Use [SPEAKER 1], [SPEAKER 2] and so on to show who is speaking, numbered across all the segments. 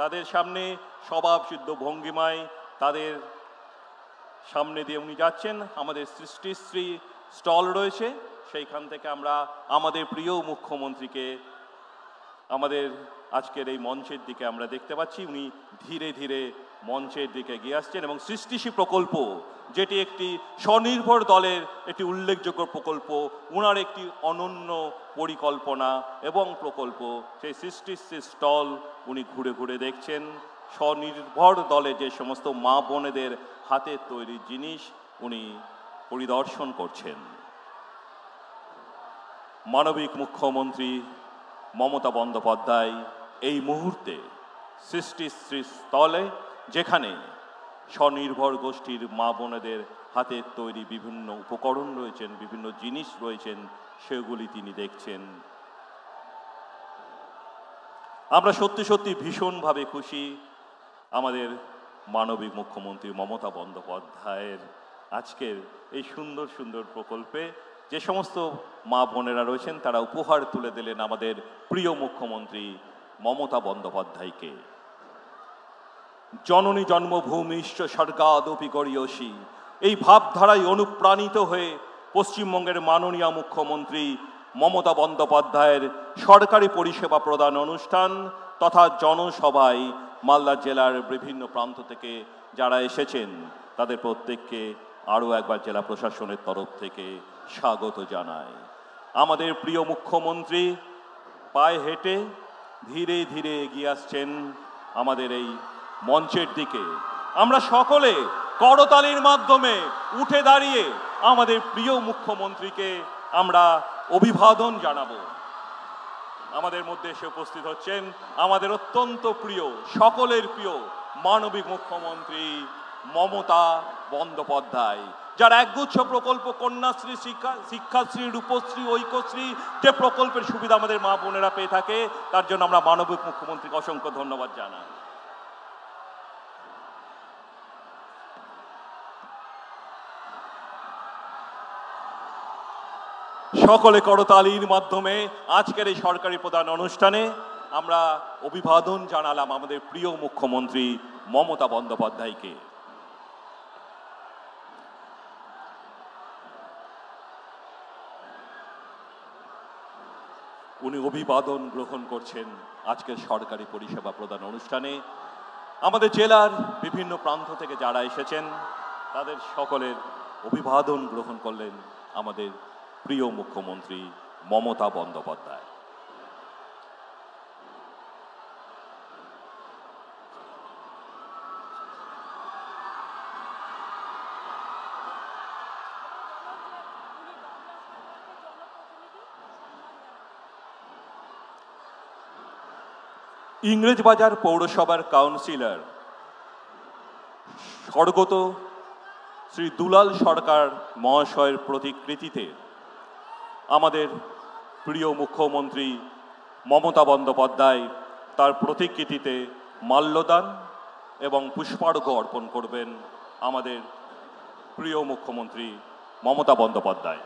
[SPEAKER 1] তাদের সামনে স্বভাবসিদ্ধ ভঙ্গিমায় তাদের সামনে দিয়ে উনি যাচ্ছেন। আমাদের সৃষ্টিশ্রী স্টল রয়েছে, সেইখান থেকে আমরা আমাদের প্রিয় মুখ্যমন্ত্রীকে আমাদের আজকের এই মঞ্চের দিকে আমরা দেখতে পাচ্ছি। উনি ধীরে ধীরে মঞ্চের দিকে এগিয়ে আসছেন এবং সৃষ্টিশ্রী প্রকল্প, যেটি একটি স্বনির্ভর দলের একটি উল্লেখযোগ্য প্রকল্প, ওনার একটি অনন্য পরিকল্পনা এবং প্রকল্প, সেই সৃষ্টিশ্রী স্টল উনি ঘুরে ঘুরে দেখছেন। স্বনির্ভর দলে যে সমস্ত মা বোনেদের হাতের তৈরি জিনিস উনি পরিদর্শন করছেন। মানবিক মুখ্যমন্ত্রী মমতা বন্দ্যোপাধ্যায় এই মুহূর্তে সৃষ্টিশ্রী স্থলে, যেখানে স্বনির্ভর গোষ্ঠীর মা বোনেদের হাতের তৈরি বিভিন্ন উপকরণ রয়েছেন, বিভিন্ন জিনিস রয়েছেন, সেগুলি তিনি দেখছেন। আমরা সত্যি সত্যি ভীষণভাবে খুশি আমাদের মানবিক মুখ্যমন্ত্রী মমতা বন্দ্যোপাধ্যায়ের আজকের এই সুন্দর সুন্দর প্রকল্পে যে সমস্ত মা বোনেরা রয়েছেন তারা উপহার তুলে দিলেন আমাদের প্রিয় মুখ্যমন্ত্রী মমতা বন্দ্যোপাধ্যায়কে। জননী জন্মভূমিশ্চ স্বর্গাদপি গরীয়সী, এই ভাবধারায় অনুপ্রাণিত হয়ে পশ্চিমবঙ্গের মাননীয় মুখ্যমন্ত্রী মমতা বন্দ্যোপাধ্যায়ের সরকারি পরিষেবা প্রদান অনুষ্ঠান তথা জনসভায় মালদা জেলার বিভিন্ন প্রান্ত থেকে যারা এসেছেন তাদের প্রত্যেককে আরও একবার জেলা প্রশাসনের তরফ থেকে স্বাগত জানাই। আমাদের প্রিয় মুখ্যমন্ত্রী পায়ে হেঁটে ধীরে ধীরে এগিয়ে আসছেন আমাদের এই মঞ্চের দিকে। আমরা সকলে করতালির মাধ্যমে উঠে দাঁড়িয়ে আমাদের প্রিয় মুখ্যমন্ত্রীকে আমরা অভিবাদন জানাবো। আমাদের মধ্যে এসে উপস্থিত হচ্ছেন আমাদের অত্যন্ত প্রিয়, সকলের প্রিয় মানবিক মুখ্যমন্ত্রী মমতা বন্দ্যোপাধ্যায়, যার একগুচ্ছ প্রকল্প কন্যাশ্রী, শিক্ষাশ্রী, রূপশ্রী, ঐক্যশ্রী, যে প্রকল্পের সুবিধা আমাদের মা বোনেরা পেয়ে থাকে, তার জন্য আমরা মানবিক মুখ্যমন্ত্রীকে অসংখ্য ধন্যবাদ জানাই। সকলে করতালির মাধ্যমে আজকের এই সরকারি প্রধান অনুষ্ঠানে আমরা অভিবাদন জানালাম আমাদের প্রিয় মুখ্যমন্ত্রী মমতা বন্দ্যোপাধ্যায়কে। উনি অভিবাদন গ্রহণ করছেন আজকের সরকারি পরিষেবা প্রদান অনুষ্ঠানে। আমাদের জেলার বিভিন্ন প্রান্ত থেকে যারা এসেছেন তাদের সকলের অভিবাদন গ্রহণ করলেন আমাদের প্রিয় মুখ্যমন্ত্রী মমতা বন্দ্যোপাধ্যায়। ইংরেজবাজার পৌরসভার কাউন্সিলর স্বর্গত শ্রী দুলাল সরকার মহাশয়ের প্রতিকৃতিতে আমাদের প্রিয় মুখ্যমন্ত্রী মমতা বন্দ্যোপাধ্যায় তার প্রতিকৃতিতে মাল্যদান এবং পুষ্পার্ঘ্য অর্পণ করবেন আমাদের প্রিয় মুখ্যমন্ত্রী মমতা বন্দ্যোপাধ্যায়।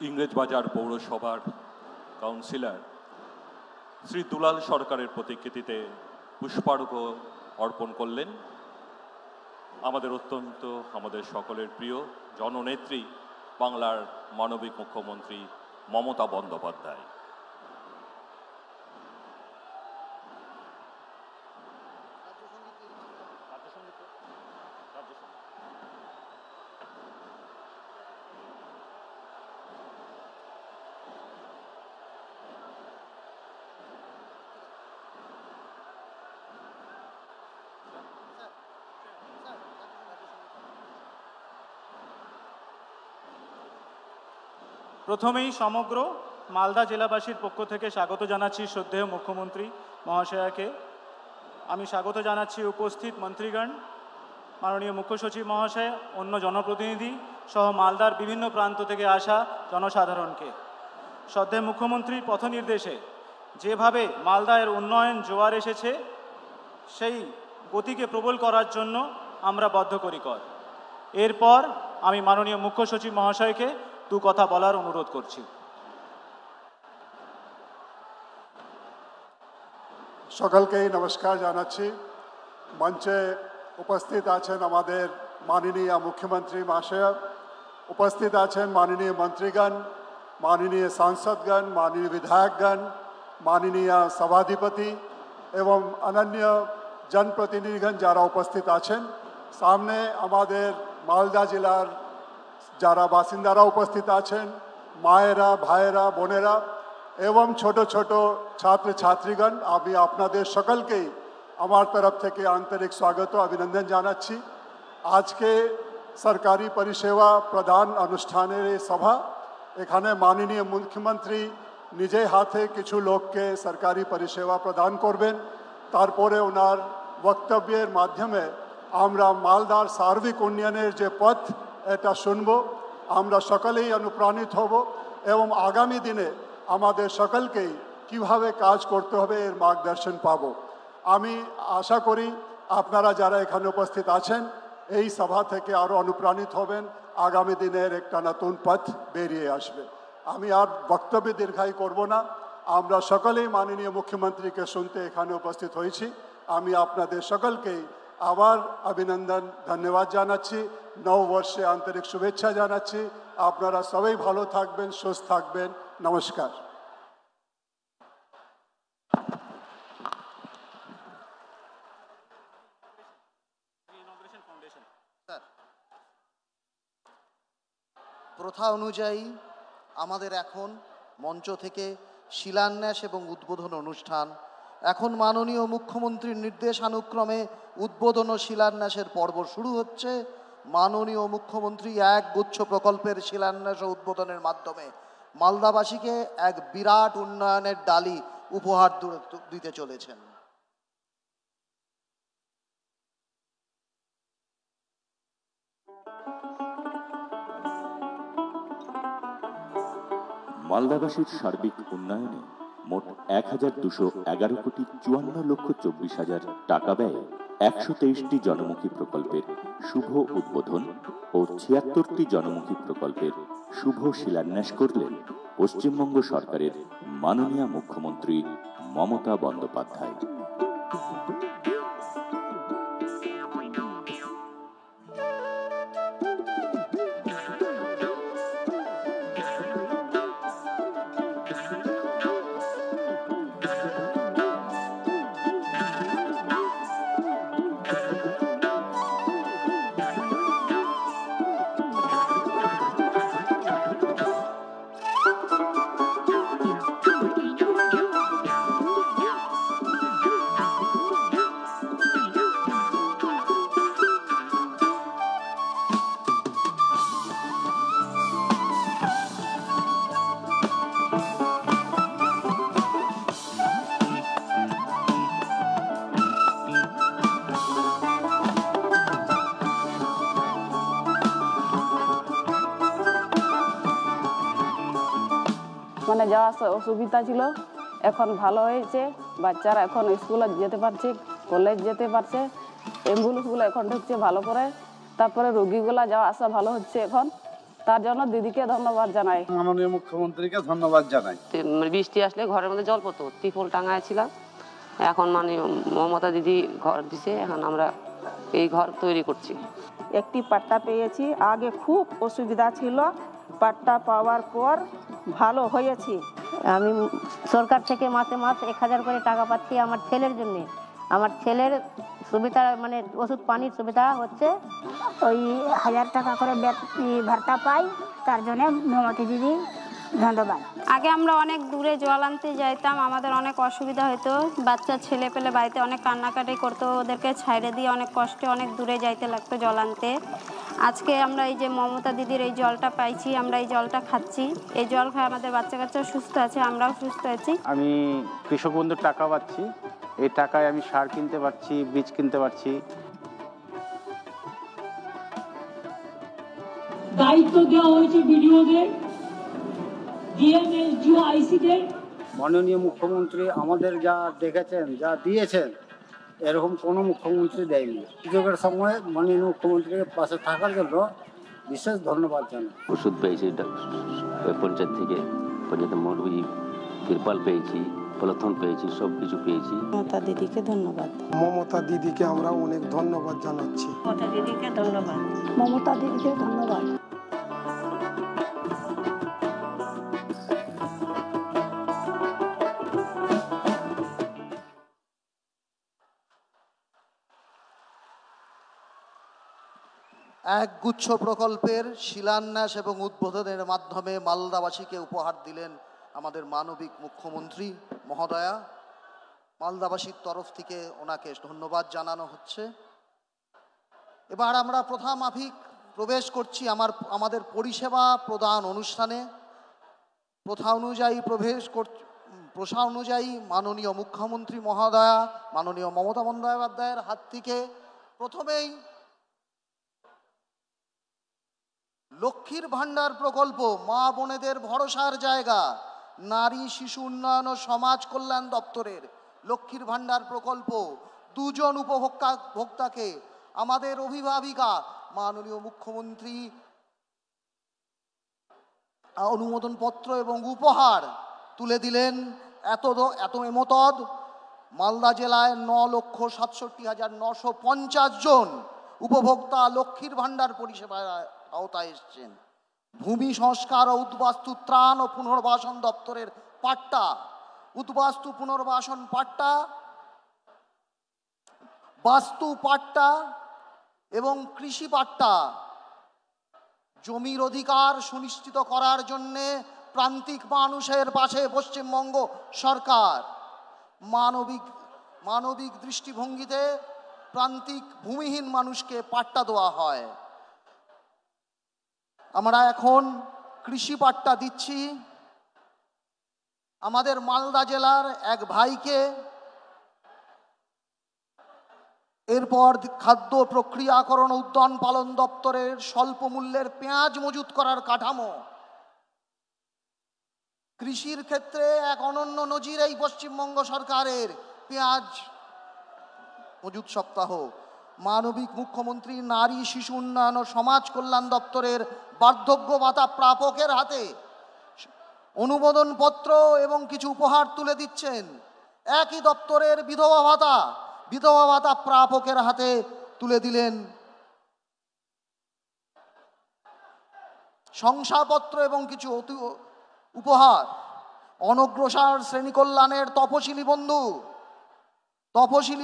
[SPEAKER 1] ইংরেজবাজার পৌরসভার কাউন্সিলর শ্রী দুলাল সরকারের প্রতিকৃতিতে পুষ্পার্ঘ্য অর্পণ করলেন আমাদের অত্যন্ত আমাদের সকলের প্রিয় জননেত্রী বাংলার মানবিক মুখ্যমন্ত্রী মমতা বন্দ্যোপাধ্যায়।
[SPEAKER 2] প্রথমেই সমগ্র মালদা জেলাবাসীর পক্ষ থেকে স্বাগত জানাচ্ছি শ্রদ্ধেয় মুখ্যমন্ত্রী মহাশয়াকে। আমি স্বাগত জানাচ্ছি উপস্থিত মন্ত্রীগণ, মাননীয় মুখ্য সচিব মহাশয়, অন্য জনপ্রতিনিধি সহ মালদার বিভিন্ন প্রান্ত থেকে আসা জনসাধারণকে। শ্রদ্ধেয় মুখ্যমন্ত্রীর পথ নির্দেশে যেভাবে মালদার উন্নয়ন জোয়ার এসেছে, সেই গতিকে প্রবল করার জন্য আমরা বদ্ধপরিকর। এরপর আমি মাননীয় মুখ্য সচিব মহাশয়কে দু কথা বলার অনুরোধ করছি।
[SPEAKER 3] সকলকেই নমস্কার জানাচ্ছি। মঞ্চে উপস্থিত আছেন আমাদের মাননীয় মুখ্যমন্ত্রী মহাশয়, উপস্থিত আছেন মাননীয় মন্ত্রীগণ, মাননীয় সাংসদগণ, মাননীয় বিধায়কগণ, মাননীয় সভাধিপতি এবং অন্যান্য জনপ্রতিনিধিগণ যারা উপস্থিত আছেন। সামনে আমাদের মালদা জেলার যারা বাসিন্দারা উপস্থিত আছেন, মায়েরা, ভাইয়েরা, বোনেরা এবং ছোট ছোট ছাত্রছাত্রীগণ, আমি আপনাদের সকলকেই আমার তরফ থেকে আন্তরিক স্বাগত অভিনন্দন জানাচ্ছি। আজকে সরকারি পরিষেবা প্রদান অনুষ্ঠানের এই সভা, এখানে মাননীয় মুখ্যমন্ত্রী নিজে হাতে কিছু লোককে সরকারি পরিষেবা প্রদান করবেন। তারপরে ওনার বক্তব্যের মাধ্যমে আমরা মালদার সার্বিক উন্নয়নের যে পথ এটা শুনব, আমরা সকলেই অনুপ্রাণিত হব এবং আগামী দিনে আমাদের সকলকেই কিভাবে কাজ করতে হবে এর মার্গদর্শন পাব। আমি আশা করি আপনারা যারা এখানে উপস্থিত আছেন এই সভা থেকে আরও অনুপ্রাণিত হবেন, আগামী দিনের একটা নতুন পথ বেরিয়ে আসবে। আমি আর বক্তব্য দীর্ঘায়ী করব না, আমরা সকলেই মাননীয় মুখ্যমন্ত্রীকে শুনতে এখানে উপস্থিত হয়েছি। আমি আপনাদের সকলকেই আবার অভিনন্দন, ধন্যবাদ জানাচ্ছি, নববর্ষে আন্তরিক শুভেচ্ছা জানাচ্ছি। আপনারা সবাই ভালো থাকবেন, সুস্থ থাকবেন। নমস্কার।
[SPEAKER 4] প্রথা অনুযায়ী আমাদের এখন মঞ্চ থেকে শিলান্যাস এবং উদ্বোধন অনুষ্ঠান। এখন মাননীয় মুখ্যমন্ত্রীর নির্দেশানুক্রমে উদ্বোধন ও শিলান্যাসের পর্ব শুরু হচ্ছে। মাননীয় মুখ্যমন্ত্রী এক গুচ্ছ প্রকল্পের শিলান্যাস ও উদ্বোধনের মাধ্যমে মালদাবাসীকে এক বিরাট উন্নয়নের ডালি উপহার দিতে চলেছেন।
[SPEAKER 5] মালদাবাসীর সার্বিক উন্নয়নে মোট ১,২১১ কোটি ৫৪,২৪,০০০ টাকা ব্যয়ে ১২৩টি জনমুখী প্রকল্পের শুভ উদ্বোধন ও ৭৬টি জনমুখী প্রকল্পের শুভ শিলান্যাস করলেন পশ্চিমবঙ্গ সরকারের মাননীয় মুখ্যমন্ত্রী মমতা বন্দ্যোপাধ্যায়।
[SPEAKER 6] মানে যাওয়া অসুবিধা ছিল, এখন ভালো হয়েছে। বাচ্চারা এখন স্কুলে যেতে পারছে, কলেজ যেতে পারছে, অ্যাম্বুলেন্সগুলো এখন ঢুকছে ভালো করে, তারপরে রোগীগুলা যাওয়া আসা ভালো হচ্ছে এখন। তার জন্য দিদিকে ধন্যবাদ জানাই,
[SPEAKER 7] মাননীয় মুখ্যমন্ত্রীকে ধন্যবাদ জানাই।
[SPEAKER 8] বৃষ্টি আসলে ঘরের মধ্যে জল পড়তো, ত্রিপল টাঙায় ছিলাম, এখন মাননীয় মমতা দিদি ঘর দিছে, এখন আমরা এই ঘর তৈরি করছি।
[SPEAKER 9] একটি পাট্টা পেয়েছি, আগে খুব অসুবিধা ছিল, পাট্টা পাওয়ার পর ভালো হয়েছে।
[SPEAKER 10] আমি সরকার থেকে মাসে মাস ১,০০০ করে টাকা পাচ্ছি আমার ছেলের জন্য। আমার ছেলের সুবিধা মানে ওষুধ পানির সুবিধা হচ্ছে।
[SPEAKER 11] ওই ১,০০০ টাকা করে ভাতা পাই, তার জন্য মমতা দিদি ধন্যবাদ।
[SPEAKER 12] আগে আমরা অনেক দূরে জল আনতে যাইতাম, আমাদের অনেক অসুবিধা হতো, বাচ্চা ছেলে পেলে বাড়িতে অনেক কান্নাকাটি করতো, ওদেরকে ছাইড়ে দিয়ে অনেক কষ্টে অনেক দূরে যাইতে লাগতো জল আনতে। আজকে আমরা এই যে মমতা দিদির এই জলটা পাইছি, আমরা এই জলটা খাচ্ছি, এই জল খায় আমাদের বাচ্চা কাচ্চা সুস্থ আছে, আমরাও সুস্থ আছি।
[SPEAKER 13] আমি কৃষক বন্ধুর টাকা পাচ্ছি, এই টাকায় আমি সার কিনতে পারছি, বীজ কিনতে পারছি।
[SPEAKER 14] দায়িত্ব দেওয়া হয়েছে বিডিওদের, ডিএমএসডিও, আইসিদের।
[SPEAKER 7] মাননীয় মুখ্যমন্ত্রী আমাদের যা দেখেছেন, যা দিয়েছেন, এরকম কোনো মুখ্যমন্ত্রী দেয়নি। সুযোগের সময় মাননীয় মুখ্যমন্ত্রীর পাশে থাকার জন্য বিশেষ ধন্যবাদ জানাই।
[SPEAKER 15] ওষুধ পেয়েছি পঞ্চায়েত থেকে, পঞ্চায়েতের মৌলভী তিরপাল পেয়েছি, পলথন পেয়েছি, সব কিছু পেয়েছি।
[SPEAKER 16] মমতা দিদিকে ধন্যবাদ।
[SPEAKER 17] মমতা দিদিকে আমরা অনেক ধন্যবাদ জানাচ্ছি।
[SPEAKER 16] মমতা দিদিকে ধন্যবাদ। মমতা দিদিকে ধন্যবাদ।
[SPEAKER 4] একগুচ্ছ প্রকল্পের শিলান্যাস এবং উদ্বোধনের মাধ্যমে মালদাবাসীকে উপহার দিলেন আমাদের মানবিক মুখ্যমন্ত্রী মহোদয়া। মালদাবাসীর তরফ থেকে ওনাকে ধন্যবাদ জানানো হচ্ছে। এবার আমরা প্রথামাফিক প্রবেশ করছি আমাদের পরিষেবা প্রদান অনুষ্ঠানে। প্রথা অনুযায়ী মাননীয় মুখ্যমন্ত্রী মহোদয়া মাননীয় মমতা বন্দ্যোপাধ্যায়ের হাত থেকে প্রথমেই লক্ষ্মীর ভাণ্ডার প্রকল্প, মা বোনেদের ভরসার জায়গা, নারী শিশু উন্নয়ন ও সমাজ কল্যাণ দপ্তরের লক্ষ্মীর ভাণ্ডার প্রকল্প, দুজন উপভোক্তাকে আমাদের অভিভাবিকা মাননীয় মুখ্যমন্ত্রী অনুমোদন পত্র এবং উপহার তুলে দিলেন। এত এমতদ মালদা জেলায় 9,67,950 জন উপভোক্তা লক্ষ্মীর ভাণ্ডার পরিষেবার আওতায় এসছেন। ভূমি সংস্কার ও উদ্বাস্তু ত্রাণ ও পুনর্বাসন দপ্তরের পাট্টা, উদ্বাস্তু পুনর্বাসন পাট্টা, বাস্তু পাট্টা এবং কৃষি পাট্টা জমির অধিকার সুনিশ্চিত করার জন্যে প্রান্তিক মানুষের পাশে পশ্চিমবঙ্গ সরকার মানবিক দৃষ্টিভঙ্গিতে প্রান্তিক ভূমিহীন মানুষকে পাট্টা দেওয়া হয়। আমরা এখন কৃষি পাট্টা দিচ্ছি আমাদের মালদা জেলার এক ভাইকে। এরপর খাদ্য প্রক্রিয়াকরণ উদ্যান পালন দপ্তরের স্বল্প মূল্যের পেঁয়াজ মজুত করার কাঠামো। কৃষির ক্ষেত্রে এক অনন্য নজির এই পশ্চিমবঙ্গ সরকারের পেঁয়াজ মজুত সপ্তাহ। মানবিক মুখ্যমন্ত্রী নারী শিশু উন্নয়ন ও সমাজ কল্যাণ দপ্তরের বার্ধক্য ভাতা প্রাপকের হাতে অনুমোদন পত্র এবং কিছু উপহার তুলে দিচ্ছেন। একই দপ্তরের বিধবা ভাতা প্রাপকের হাতে তুলে দিলেন শংসাপত্র এবং কিছু উপহার। অনগ্রসর শ্রেণী কল্যাণের তপশিলি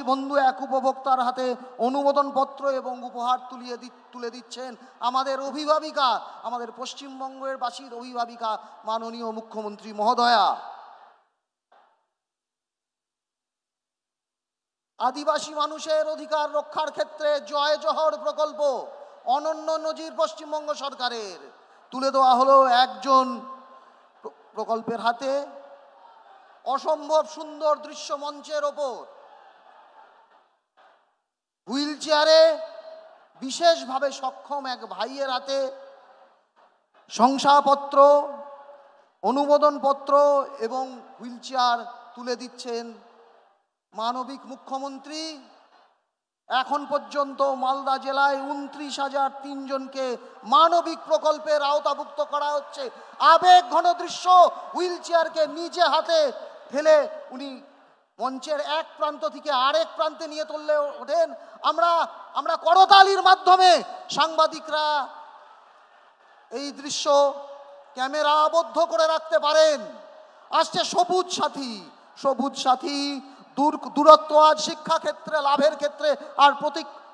[SPEAKER 4] বন্ধু এক উপভোক্তার হাতে অনুমোদন পত্র এবং উপহার তুলে দিচ্ছেন আমাদের অভিভাবিকা, আমাদের পশ্চিমবঙ্গের বাসীর অভিভাবিকা মাননীয় মুখ্যমন্ত্রী মহোদয়া। আদিবাসী মানুষের অধিকার রক্ষার ক্ষেত্রে জয় জহর প্রকল্প অনন্য নজির পশ্চিমবঙ্গ সরকারের। তুলে দেওয়া হলো একজন প্রকল্পের হাতে অসম্ভব সুন্দর দৃশ্য মঞ্চের ওপর হুইল চেয়ারে বিশেষভাবে সক্ষম এক ভাইয়ের হাতে শংসাপত্র, অনুমোদন পত্র এবং হুইল চেয়ার তুলে দিচ্ছেন মানবিক মুখ্যমন্ত্রী। এখন পর্যন্ত মালদা জেলায় 29,003 জনকে মানবিক প্রকল্পের আওতাভুক্ত করা হচ্ছে। আবেগ ঘন দৃশ্য, হুইল চেয়ারকে নিজে হাতে ফেলে উনি মঞ্চের এক প্রান্ত থেকে আরেক প্রান্তে নিয়ে তুললে ওঠেন। আমরা করতালির মাধ্যমে সাংবাদিকরা এই দৃশ্য ক্যামেরা আবদ্ধ করে রাখতে পারেন। আসছে সবুজ সাথী দূরত্ব আজ শিক্ষাক্ষেত্রে লাভের ক্ষেত্রে আর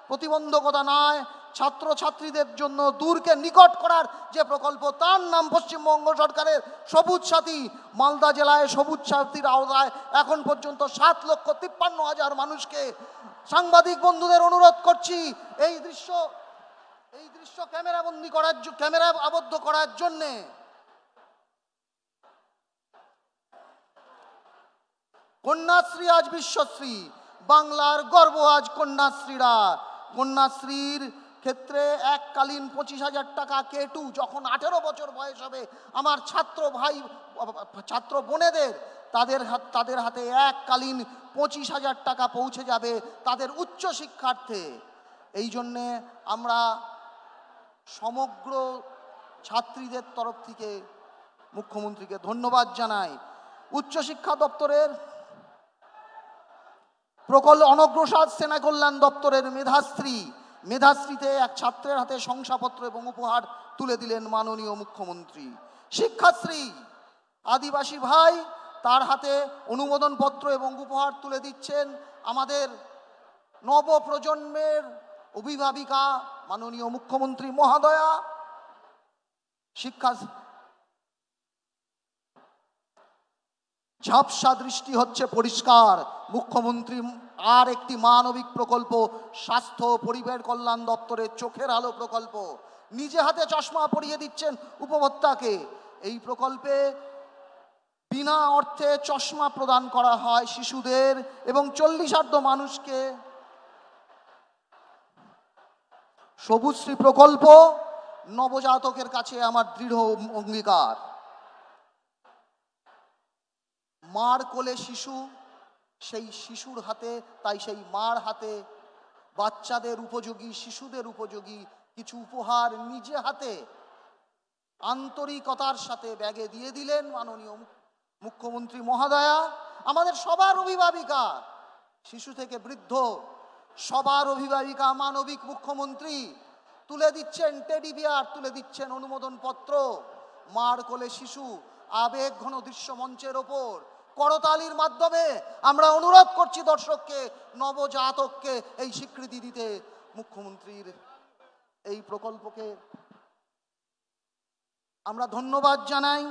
[SPEAKER 4] প্রতিবন্ধকতা নয়। ছাত্রছাত্রীদের জন্য দূরকে নিকট করার যে প্রকল্প, তার নাম পশ্চিমবঙ্গ সরকারের সবুজ সাথী। মালদা জেলায় সবুজ সাথীর আওতায় এখন পর্যন্ত 7,53,000 মানুষকে, সাংবাদিক বন্ধুদের অনুরোধ করছি এই দৃশ্য ক্যামেরাবন্দি করার, ক্যামেরা আবদ্ধ করার জন্যে। কন্যাশ্রী আজ বিশ্বশ্রী, বাংলার গর্ব আজ কন্যাশ্রীরা। কন্যাশ্রীর ক্ষেত্রে এককালীন 25,000 টাকা K2, যখন 18 বছর বয়স হবে আমার ছাত্র বোনেদের, তাদের হাতে এককালীন 25,000 টাকা পৌঁছে যাবে তাদের উচ্চ শিক্ষার্থে। এই জন্যে আমরা সমগ্র ছাত্রীদের তরফ থেকে মুখ্যমন্ত্রীকে ধন্যবাদ জানাই। উচ্চশিক্ষা দপ্তরের অনগ্রসর সেনা কল্যাণ দপ্তরের মেধাশ্রীতে এক ছাত্রের হাতে শংসাপত্র এবং উপহার তুলে দিলেন মাননীয় মুখ্যমন্ত্রী। শিক্ষাশ্রী আদিবাসী ভাই, তার হাতে অনুমোদনপত্র এবং উপহার তুলে দিচ্ছেন আমাদের নবপ্রজন্মের অভিভাবিকা মাননীয় মুখ্যমন্ত্রী মহোদয়া। শিক্ষা ঝাপসা দৃষ্টি হচ্ছে পরিষ্কার। মুখ্যমন্ত্রী আর একটি মানবিক প্রকল্প, স্বাস্থ্য পরিবার কল্যাণ দপ্তরের চোখের আলো প্রকল্প, নিজে হাতে চশমা পরিয়ে দিচ্ছেন উপভোক্তাকে। এই প্রকল্পে বিনা অর্থে চশমা প্রদান করা হয় শিশুদের এবং 40,000 মানুষকে। সবুজশ্রী প্রকল্প নবজাতকের কাছে আমার দৃঢ় অঙ্গীকার। মার কোলে শিশু, সেই শিশুর হাতে, তাই সেই মার হাতে বাচ্চাদের উপযোগী, শিশুদের উপযোগী কিছু উপহার নিজে হাতে আন্তরিকতার সাথে ব্যাগে দিয়ে দিলেন মাননীয় মুখ্যমন্ত্রী মহোদয়া। আমাদের সবার অভিভাবিকা, শিশু থেকে বৃদ্ধ সবার অভিভাবিকা মানবিক মুখ্যমন্ত্রী তুলে দিচ্ছেন টেডি বিয়ার, তুলে দিচ্ছেন অনুমোদনপত্র। মার কোলে শিশু আবেগ ঘন দৃশ্য মঞ্চের ওপর করতালির মাধ্যমে আমরা অনুরোধ করছি দর্শককে, নবজাতককে এই স্বীকৃতি দিতে। মুখ্যমন্ত্রীর এই প্রকল্পকে আমরা ধন্যবাদ জানাই।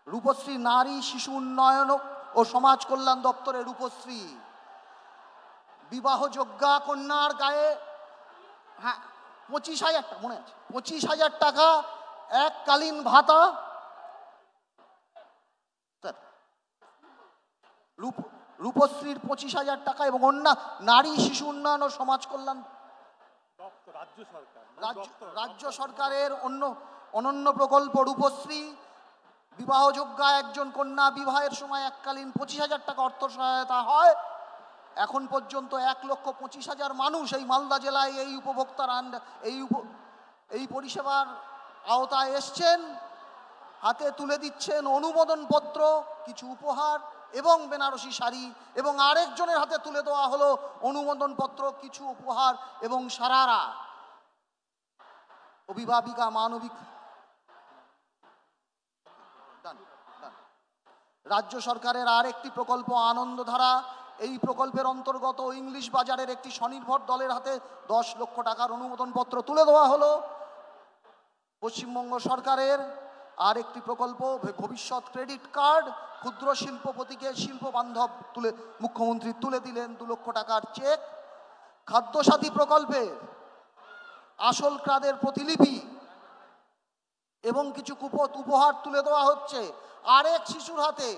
[SPEAKER 4] রূপশ্রী নারী শিশু উন্নয়ন ও সমাজ কল্যাণ দপ্তরের রূপশ্রী, বিবাহযোগ্যা কন্যার গায়ে 25,000 টাকা, মনে আছে 25,000 টাকা এককালীন ভাতা। রূপশ্রীর 25,000 টাকা এবং নারী শিশু উন্নয়ন ও সমাজ কল্যাণ রাজ্য সরকারের অনন্য প্রকল্প রূপশ্রী। বিবাহযোগ্যা একজন কন্যা বিবাহের সময় এককালীন 25,000 টাকা অর্থ সহায়তা হয়। এখন পর্যন্ত 1,25,000 মানুষ এই মালদা জেলায় এই উপভোক্তার এই পরিষেবার আওতায় এসছেন। হাতে তুলে দিচ্ছেন অনুমোদনপত্র, কিছু উপহার এবং বেনারসি শাড়ি, এবং আরেকজনের হাতে তুলে দেওয়া হলো অনুমোদনপত্র, কিছু উপহার এবং সারারা। অভিভাবিকা মানবিক। রাজ্য সরকারের আর একটি প্রকল্প আনন্দধারা। এই প্রকল্পের অন্তর্গত ইংলিশ বাজারের একটি স্বনির্ভর দলের হাতে 10 লক্ষ টাকার অনুমোদনপত্র তুলে দেওয়া হলো। পশ্চিমবঙ্গ সরকারের আর একটি প্রকল্প ভবিষ্যৎ ক্রেডিট কার্ড, ক্ষুদ্র শিল্পপতিকে শিল্প বান্ধব মুখ্যমন্ত্রী তুলে দিলেন 2 লক্ষ টাকার চেক। খাদ্যসাথী প্রকল্পে আসল কার্ডের প্রতিলিপি এবং কিছু উপহার তুলে দেওয়া হচ্ছে আরেক শিশুর হাতে।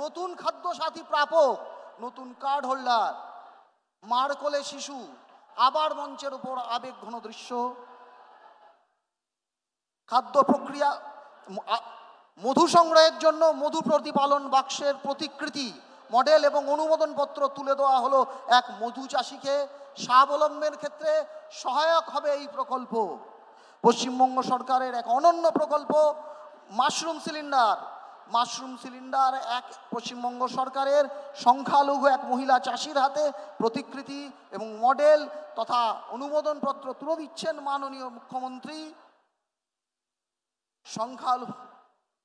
[SPEAKER 4] নতুন খাদ্যসাথী প্রাপক, নতুন কার্ড হোল্ডার, মার কোলে শিশু, আবার মঞ্চের উপর আবেগ ঘন দৃশ্য। খাদ্য প্রক্রিয়া মধু সংগ্রহের জন্য মধু প্রতিপালন বাক্সের প্রতিকৃতি, মডেল এবং অনুমোদনপত্র তুলে দেওয়া হলো এক মধু চাষিকে। স্বাবলম্বনের ক্ষেত্রে সহায়ক হবে এই প্রকল্প। পশ্চিমবঙ্গ সরকারের এক অনন্য প্রকল্প মাশরুম সিলিন্ডার এক পশ্চিমবঙ্গ সরকারের সংখ্যালঘু এক মহিলা চাষির হাতে প্রতিকৃতি এবং মডেল তথা অনুমোদনপত্র তুলে দিচ্ছেন মাননীয় মুখ্যমন্ত্রী।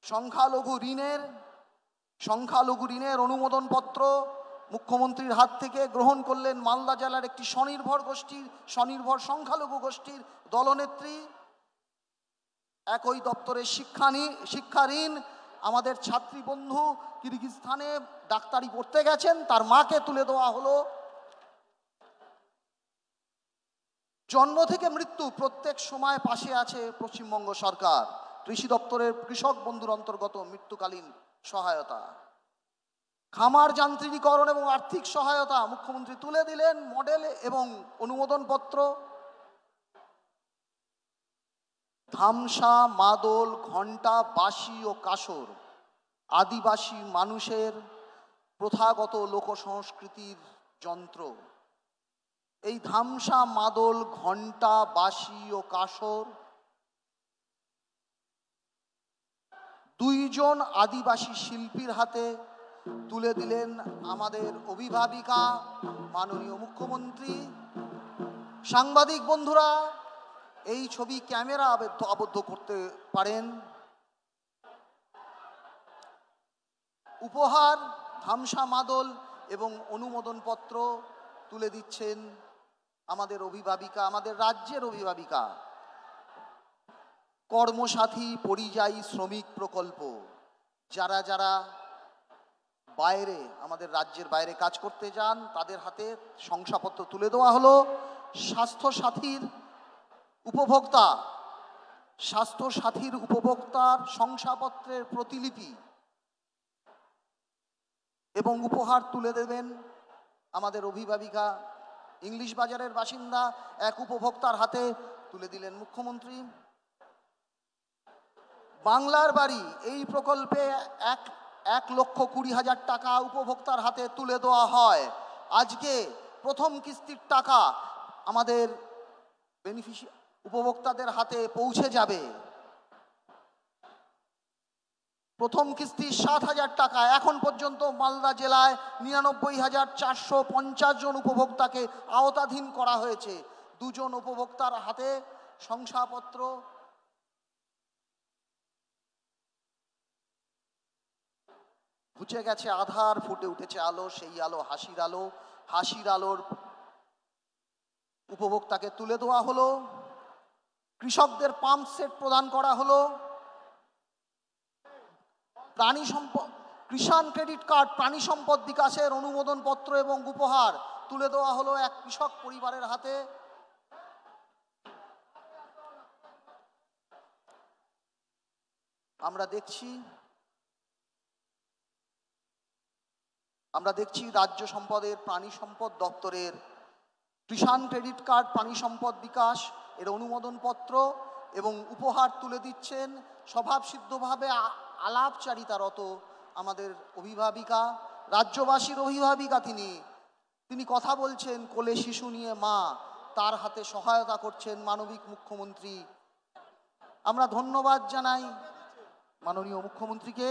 [SPEAKER 4] সংখ্যালঘু ঋণের সংখ্যালঘু ঋণের অনুমোদনপত্র মুখ্যমন্ত্রীর হাত থেকে গ্রহণ করলেন মালদা জেলার একটি স্বনির্ভর সংখ্যালঘু গোষ্ঠীর দলনেত্রী। একই দপ্তরের শিক্ষা ঋণ আমাদের ছাত্রী বন্ধু কিরগিজস্তানে ডাক্তারি পড়তে গেছেন, তার মাকে তুলে দেওয়া হলো। জন্ম থেকে মৃত্যু প্রত্যেক সময় পাশে আছে পশ্চিমবঙ্গ সরকার। কৃষি দপ্তরের কৃষক বন্ধুর অন্তর্গত মৃত্যুকালীন সহায়তা, খামার যান্ত্রিকীকরণ এবং আর্থিক সহায়তা মুখ্যমন্ত্রী তুলে দিলেন মডেল এবং অনুমোদনপত্র। ধামসা, মাদল, ঘণ্টা, বাঁশি ও কাসর আদিবাসী মানুষের প্রথাগত লোক সংস্কৃতির যন্ত্র। এই ধামসা, মাদল, ঘণ্টা, বাঁশি ও কাসর দুইজন আদিবাসী শিল্পীর হাতে তুলে দিলেন আমাদের অভিভাবিকা মাননীয় মুখ্যমন্ত্রী। সাংবাদিক বন্ধুরা এই ছবি ক্যামেরা আবদ্ধ করতে পারেন। উপহার ধামসা, মাদল এবং অনুমোদনপত্র তুলে দিচ্ছেন আমাদের অভিভাবিকা, আমাদের রাজ্যের অভিভাবিকা। কর্মসাথী পরিযায়ী শ্রমিক প্রকল্প, যারা যারা বাইরে আমাদের রাজ্যের বাইরে কাজ করতে যান তাদের হাতে শংসাপত্র তুলে দেওয়া হলো। স্বাস্থ্যসাথীর উপভোক্তার শংসাপত্রের প্রতিলিপি এবং উপহার তুলে দেবেন আমাদের অভিভাবিকা। ইংলিশ বাজারের বাসিন্দা এক উপভোক্তার হাতে তুলে দিলেন মুখ্যমন্ত্রী। বাংলার বাড়ি এই প্রকল্পে 1,20,000 টাকা উপভোক্তার হাতে তুলে দেওয়া হয়। আজকে প্রথম কিস্তির টাকা আমাদের উপভোক্তাদের হাতে পৌঁছে যাবে। প্রথম কিস্তি 7,000 টাকা। এখন পর্যন্ত মালদা জেলায় 99,450 জন উপভোক্তাকে আওতাধীন করা হয়েছে। 2 জন উপভোক্তার হাতে শংসাপত্র ঘুচে গেছে আধার, ফুটে উঠেছে আলো, সেই আলো হাসির আলো। হাসির আলোর উপভোক্তাকে তুলে দেওয়া হলো। কৃষকদের পাম্প সেট প্রদান করা হলো। প্রাণী সম্পদ কিষাণ ক্রেডিট কার্ড, প্রাণী সম্পদ বিকাশের অনুমোদনপত্র এবং উপহার তুলে দেওয়া হলো এক কৃষক পরিবারের হাতে। আমরা দেখছি রাজ্য সম্পদের প্রাণী সম্পদ দপ্তরের কিষাণ ক্রেডিট কার্ড, প্রাণী সম্পদ বিকাশ এর অনুমোদনপত্র এবং উপহার তুলে দিচ্ছেন স্বভাবসিদ্ধভাবে আলাপচারিতারত আমাদের অভিভাবিকা, রাজ্যবাসীর অভিভাবিকা। তিনি কথা বলছেন, কোলে শিশু নিয়ে মা, তার হাতে সহায়তা করছেন মানবিক মুখ্যমন্ত্রী। আমরা ধন্যবাদ জানাই মাননীয় মুখ্যমন্ত্রীকে।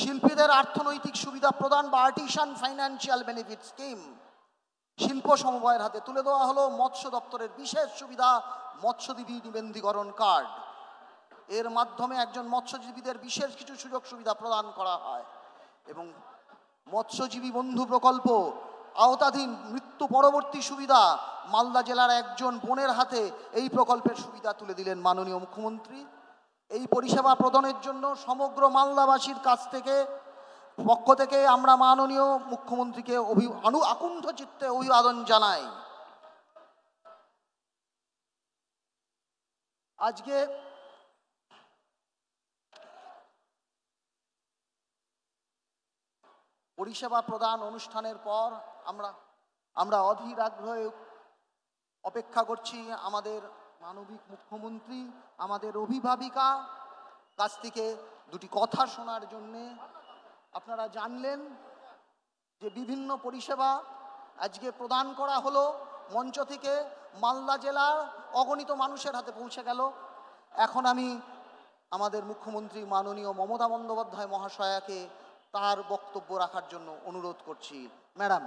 [SPEAKER 4] শিল্পীদের অর্থনৈতিক সুবিধা প্রদান বা আর্টিসান ফাইন্যান্সিয়াল বেনিফিট স্কিম শিল্প সমবায়ের হাতে তুলে দেওয়া হলো। মৎস্য দপ্তরের বিশেষ সুবিধা মৎস্যজীবী নিবন্ধীকরণ কার্ড, এর মাধ্যমে একজন মৎস্যজীবীদের বিশেষ কিছু সুযোগ সুবিধা প্রদান করা হয়। এবং মৎস্যজীবী বন্ধু প্রকল্প আওতাধীন মৃত্যু পরবর্তী সুবিধা মালদা জেলার একজন বোনের হাতে এই প্রকল্পের সুবিধা তুলে দিলেন মাননীয় মুখ্যমন্ত্রী। এই পরিষেবা প্রদানের জন্য সমগ্র মালদাবাসীর পক্ষ থেকে আমরা মাননীয় মুখ্যমন্ত্রীকে আকুণ্ঠ চিত্তে অভিবাদন জানাই। আজকে পরিষেবা প্রদান অনুষ্ঠানের পর আমরা অধীর আগ্রহে অপেক্ষা করছি আমাদের মানবিক মুখ্যমন্ত্রী, আমাদের অভিভাবিকা কাছ থেকে দুটি কথা শোনার জন্যে। আপনারা জানলেন যে বিভিন্ন পরিষেবা আজকে প্রদান করা হলো মঞ্চ থেকে, মালদা জেলার অগণিত মানুষের হাতে পৌঁছে গেল। এখন আমি আমাদের মুখ্যমন্ত্রী মাননীয় মমতা বন্দ্যোপাধ্যায় মহাশয়াকে তার বক্তব্য রাখার জন্য অনুরোধ করছি। ম্যাডাম।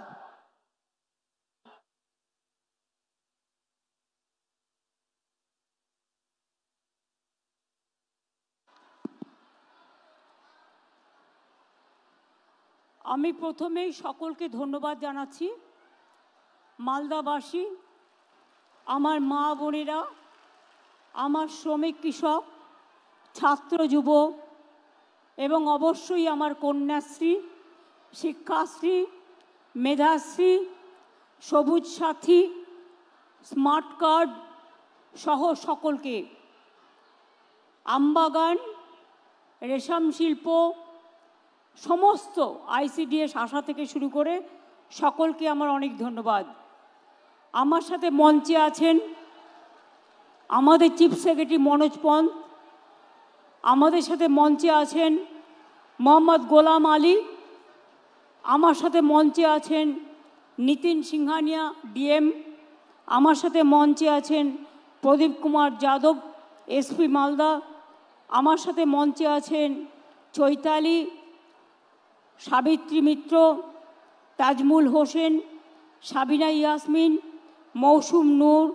[SPEAKER 14] আমি প্রথমেই সকলকে ধন্যবাদ জানাচ্ছি। মালদাবাসী, আমার মা বোনেরা, আমার শ্রমিক কৃষক, ছাত্র যুব এবং অবশ্যই আমার কন্যাশ্রী, শিক্ষাশ্রী, মেধাশ্রী, সবুজ সাথী, স্মার্ট কার্ড সহ সকলকে, আমবাগান, রেশম শিল্প, সমস্ত ICDS আশা থেকে শুরু করে সকলকে আমার অনেক ধন্যবাদ। আমার সাথে মঞ্চে আছেন আমাদের চিফ সেক্রেটারি মনোজ পন্ত, আমাদের সাথে মঞ্চে আছেন মোহাম্মদ গোলাম আলী, আমার সাথে মঞ্চে আছেন নিতিন সিংহানিয়া DM, আমার সাথে মঞ্চে আছেন প্রদীপ কুমার যাদব SP মালদা, আমার সাথে মঞ্চে আছেন চৈতালি, সাবিত্রী মিত্র, তাজমুল হোসেন, সাবিনা ইয়াসমিন, মৌসুম নূর,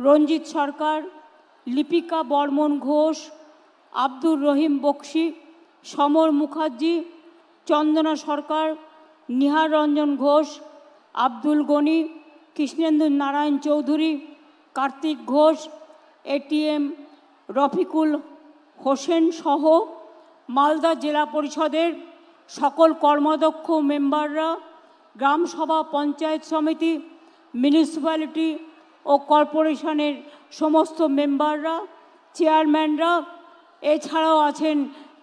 [SPEAKER 14] রঞ্জিত সরকার, লিপিকা বর্মন ঘোষ, আব্দুর রহিম বক্সি, সমর মুখার্জি, চন্দনা সরকার, নিহার রঞ্জন ঘোষ, আব্দুল গনি, কৃষ্ণেন্দু নারায়ণ চৌধুরী, কার্তিক ঘোষ, ATM রফিকুল হোসেন সহ মালদা জেলা পরিষদের সকল কর্মদক্ষ মেম্বাররা, গ্রামসভা, পঞ্চায়েত সমিতি, মিউনিসিপ্যালিটি ও কর্পোরেশনের সমস্ত মেম্বাররা, চেয়ারম্যানরা, এছাড়াও আছেন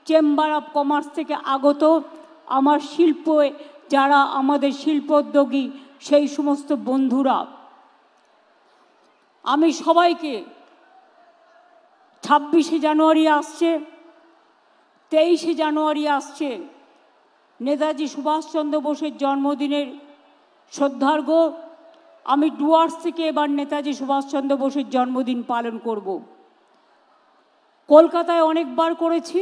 [SPEAKER 14] চেম্বার অফ কমার্স থেকে আগত আমার শিল্পে যারা আমাদের শিল্পোদ্যোগী সেই সমস্ত বন্ধুরা, আমি সবাইকে 26শে জানুয়ারি আসছে, 23শে জানুয়ারি আসছে, নেতাজি সুভাষচন্দ্র বোসের জন্মদিনের শ্রদ্ধার্ঘ্য। আমি ডুয়ার্স থেকে এবার নেতাজি সুভাষচন্দ্র বোসের জন্মদিন পালন করব। কলকাতায় অনেকবার করেছি,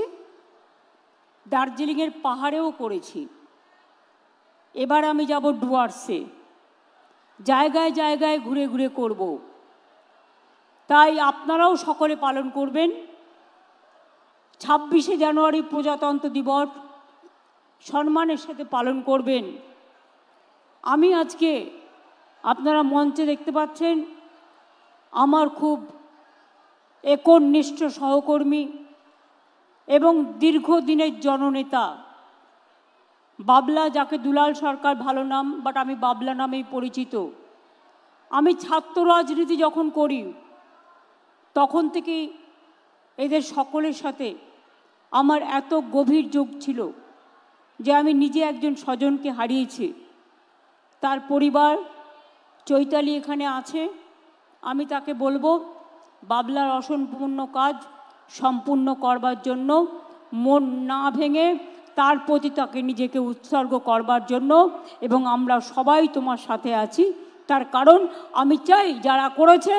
[SPEAKER 14] দার্জিলিংয়ের পাহাড়েও করেছি, এবার আমি যাব ডুয়ার্সে, জায়গায় জায়গায় ঘুরে ঘুরে করব। তাই আপনারাও সকলে পালন করবেন। 26শে জানুয়ারি প্রজাতন্ত্র দিবস সম্মানের সাথে পালন করবেন। আমি আজকে আপনারা মঞ্চে দেখতে পাচ্ছেন আমার খুব একনিষ্ঠ সহকর্মী এবং দীর্ঘদিনের জননেতা বাবলা, যাকে দুলাল সরকার ভালো নাম, বাট আমি বাবলা নামেই পরিচিত। আমি ছাত্র রাজনীতি যখন করি তখন থেকেই এদের সকলের সাথে আমার এত গভীর যোগ ছিল যে আমি নিজে একজন স্বজনকে হারিয়েছি। তার পরিবার চৈতালি এখানে আছে, আমি তাকে বলবো বাবলার অসম্পূর্ণ কাজ সম্পূর্ণ করবার জন্য, মন না ভেঙে তার প্রতি তাকে নিজেকে উৎসর্গ করবার জন্য, এবং আমরা সবাই তোমার সাথে আছি। তার কারণ আমি চাই যারা করেছে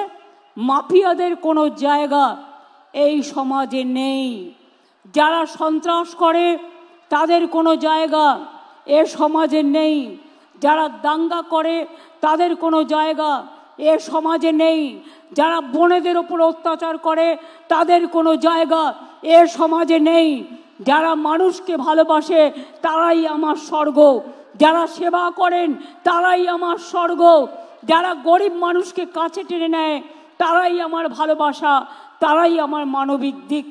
[SPEAKER 14] মাফিয়াদের কোনো জায়গা এই সমাজে নেই, যারা সন্ত্রাস করে তাদের কোনো জায়গা এ সমাজে নেই, যারা দাঙ্গা করে তাদের কোনো জায়গা এ সমাজে নেই, যারা বোনেদের ওপর অত্যাচার করে তাদের কোনো জায়গা এ সমাজে নেই, যারা মানুষকে ভালোবাসে তারাই আমার স্বর্গ, যারা সেবা করেন তারাই আমার স্বর্গ, যারা গরিব মানুষকে কাছে টেনে নেয় তারাই আমার ভালোবাসা, তারাই আমার মানবিক দিক।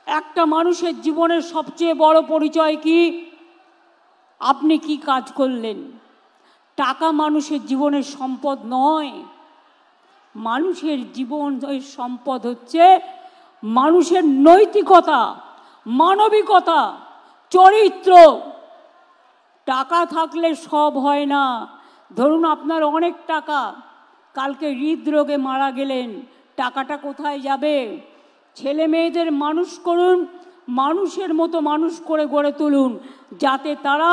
[SPEAKER 14] একটা মানুষের জীবনের সবচেয়ে বড় পরিচয় কি? আপনি কি কাজ করলেন। টাকা মানুষের জীবনের সম্পদ নয়, মানুষের জীবনের সম্পদ হচ্ছে মানুষের নৈতিকতা, মানবিকতা, চরিত্র। টাকা থাকলে সব হয় না। ধরুন আপনার অনেক টাকা, কালকে হৃদরোগে মারা গেলেন, টাকাটা কোথায় যাবে? ছেলে মেয়েদের মানুষ করুন, মানুষের মতো মানুষ করে গড়ে তুলুন, যাতে তারা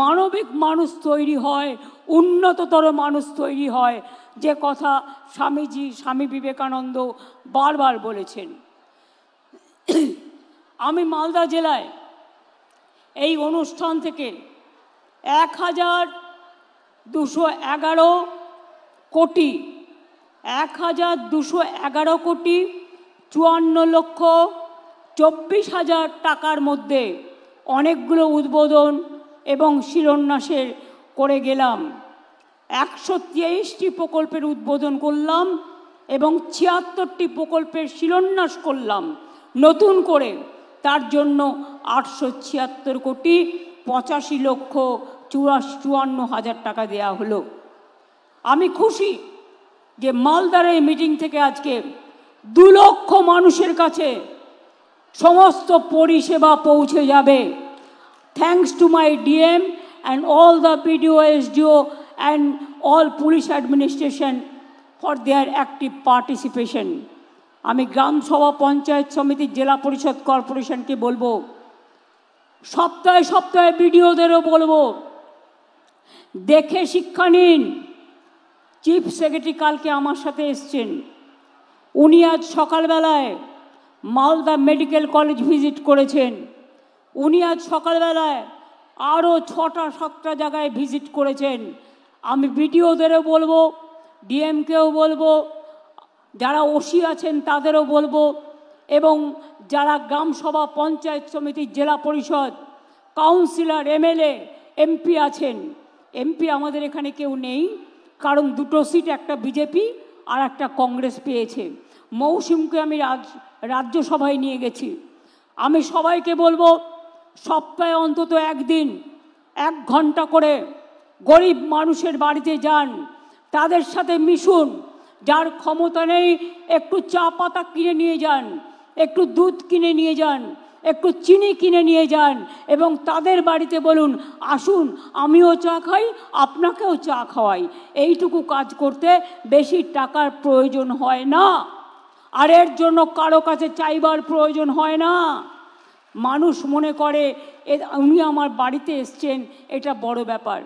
[SPEAKER 14] মানবিক মানুষ তৈরি হয়, উন্নততর মানুষ তৈরি হয়, যে কথা স্বামী বিবেকানন্দ বারবার বলেছেন। আমি মালদা জেলায় এই অনুষ্ঠান থেকে 1211 কোটি 54,24,000 টাকার মধ্যে অনেকগুলো উদ্বোধন এবং শিলান্যাসের করে গেলাম। 123টি প্রকল্পের উদ্বোধন করলাম এবং 76টি প্রকল্পের শিলান্যাস করলাম নতুন করে। তার জন্য 876,85,54,54,000 টাকা দেয়া হলো। আমি খুশি যে মালদার এই মিটিং থেকে আজকে 2 লক্ষ মানুষের কাছে সমস্ত পরিষেবা পৌঁছে যাবে। Thanks to my DM and all the BDO, SDO and all police administration for their active participation. আমি গ্রাম সভা, পঞ্চায়েত সমিতি, জেলা পরিষদ, কর্পোরেশনকে বলবো, সপ্তাহে সপ্তাহে বিডিওদেরও বলবো, দেখে শিক্ষা নিন। চিফ সেক্রেটারি কালকে আমার সাথে এসছেন, উনি আজ সকালবেলায় মালদা মেডিকেল কলেজ ভিজিট করেছেন। উনি আজ সকালবেলায় আরও 6টা-7টা জায়গায় ভিজিট করেছেন। আমি বিডিওদেরও বলবো, ডিএমকেও বলবো, যারা ওসি আছেন তাদেরও বলবো, এবং যারা গ্রাম সভা, পঞ্চায়েত সমিতি, জেলা পরিষদ, কাউন্সিলর, এমএলএ, এমপি আছেন। এমপি আমাদের এখানে কেউ নেই, কারণ 2টো সিট একটা বিজেপি আর একটা কংগ্রেস পেয়েছে। মৌসুমকে আমি রাজ্যসভায় নিয়ে গেছি। আমি সবাইকে বলবো, সপ্তাহে অন্তত একদিন 1 ঘন্টা করে গরিব মানুষের বাড়িতে যান, তাদের সাথে মিশুন। যার ক্ষমতা নেই একটু চা পাতা কিনে নিয়ে যান, একটু দুধ কিনে নিয়ে যান, একটু চিনি কিনে নিয়ে যান, এবং তাদের বাড়িতে বলুন, আসুন আমিও চা খাই, আপনাকেও চা খাওয়াই। এইটুকু কাজ করতে বেশি টাকার প্রয়োজন হয় না, আর এর জন্য কারো কাছে চাইবার প্রয়োজন হয় না। মানুষ মনে করে উনি আমার বাড়িতে এসছেন, এটা বড় ব্যাপার।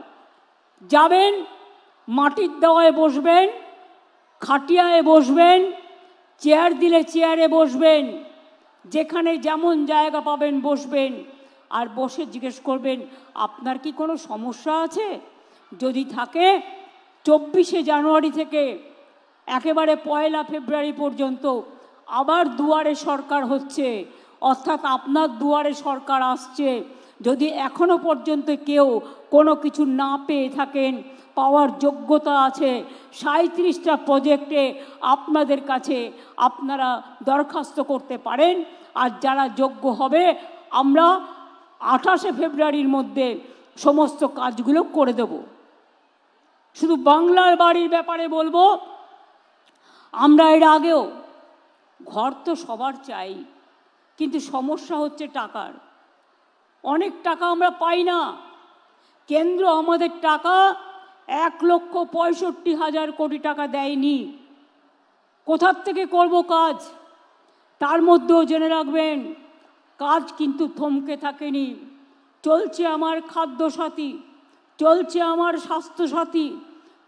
[SPEAKER 14] যাবেন, মাটির দেওয়ায় বসবেন, খাটিয়ায় বসবেন, চেয়ার দিলে চেয়ারে বসবেন, যেখানে যেমন জায়গা পাবেন বসবেন, আর বসে জিজ্ঞেস করবেন, আপনার কি কোনো সমস্যা আছে? যদি থাকে 24শে জানুয়ারি থেকে একেবারে 1 ফেব্রুয়ারি পর্যন্ত আবার দুয়ারে সরকার হচ্ছে, অর্থাৎ আপনার দুয়ারে সরকার আসছে। যদি এখনো পর্যন্ত কেউ কোনো কিছু না পেয়ে থাকেন, পাওয়ার যোগ্যতা আছে, 37টা প্রজেক্টে আপনাদের কাছে আপনারা দরখাস্ত করতে পারেন। আর যারা যোগ্য হবে, আমরা 28শে ফেব্রুয়ারির মধ্যে সমস্ত কাজগুলো করে দেব। শুধু বাংলার বাড়ির ব্যাপারে বলবো, আমরা এর আগেও ঘর তো সবার চাই, কিন্তু সমস্যা হচ্ছে টাকার। অনেক টাকা আমরা পাই না। কেন্দ্র আমাদের টাকা 1,65,000 কোটি টাকা দেয়নি। কোথার থেকে করব কাজ? তার মধ্যেও জেনে রাখবেন, কাজ কিন্তু থমকে থাকেনি। চলছে আমার খাদ্যসাথী, চলছে আমার স্বাস্থ্যসাথী,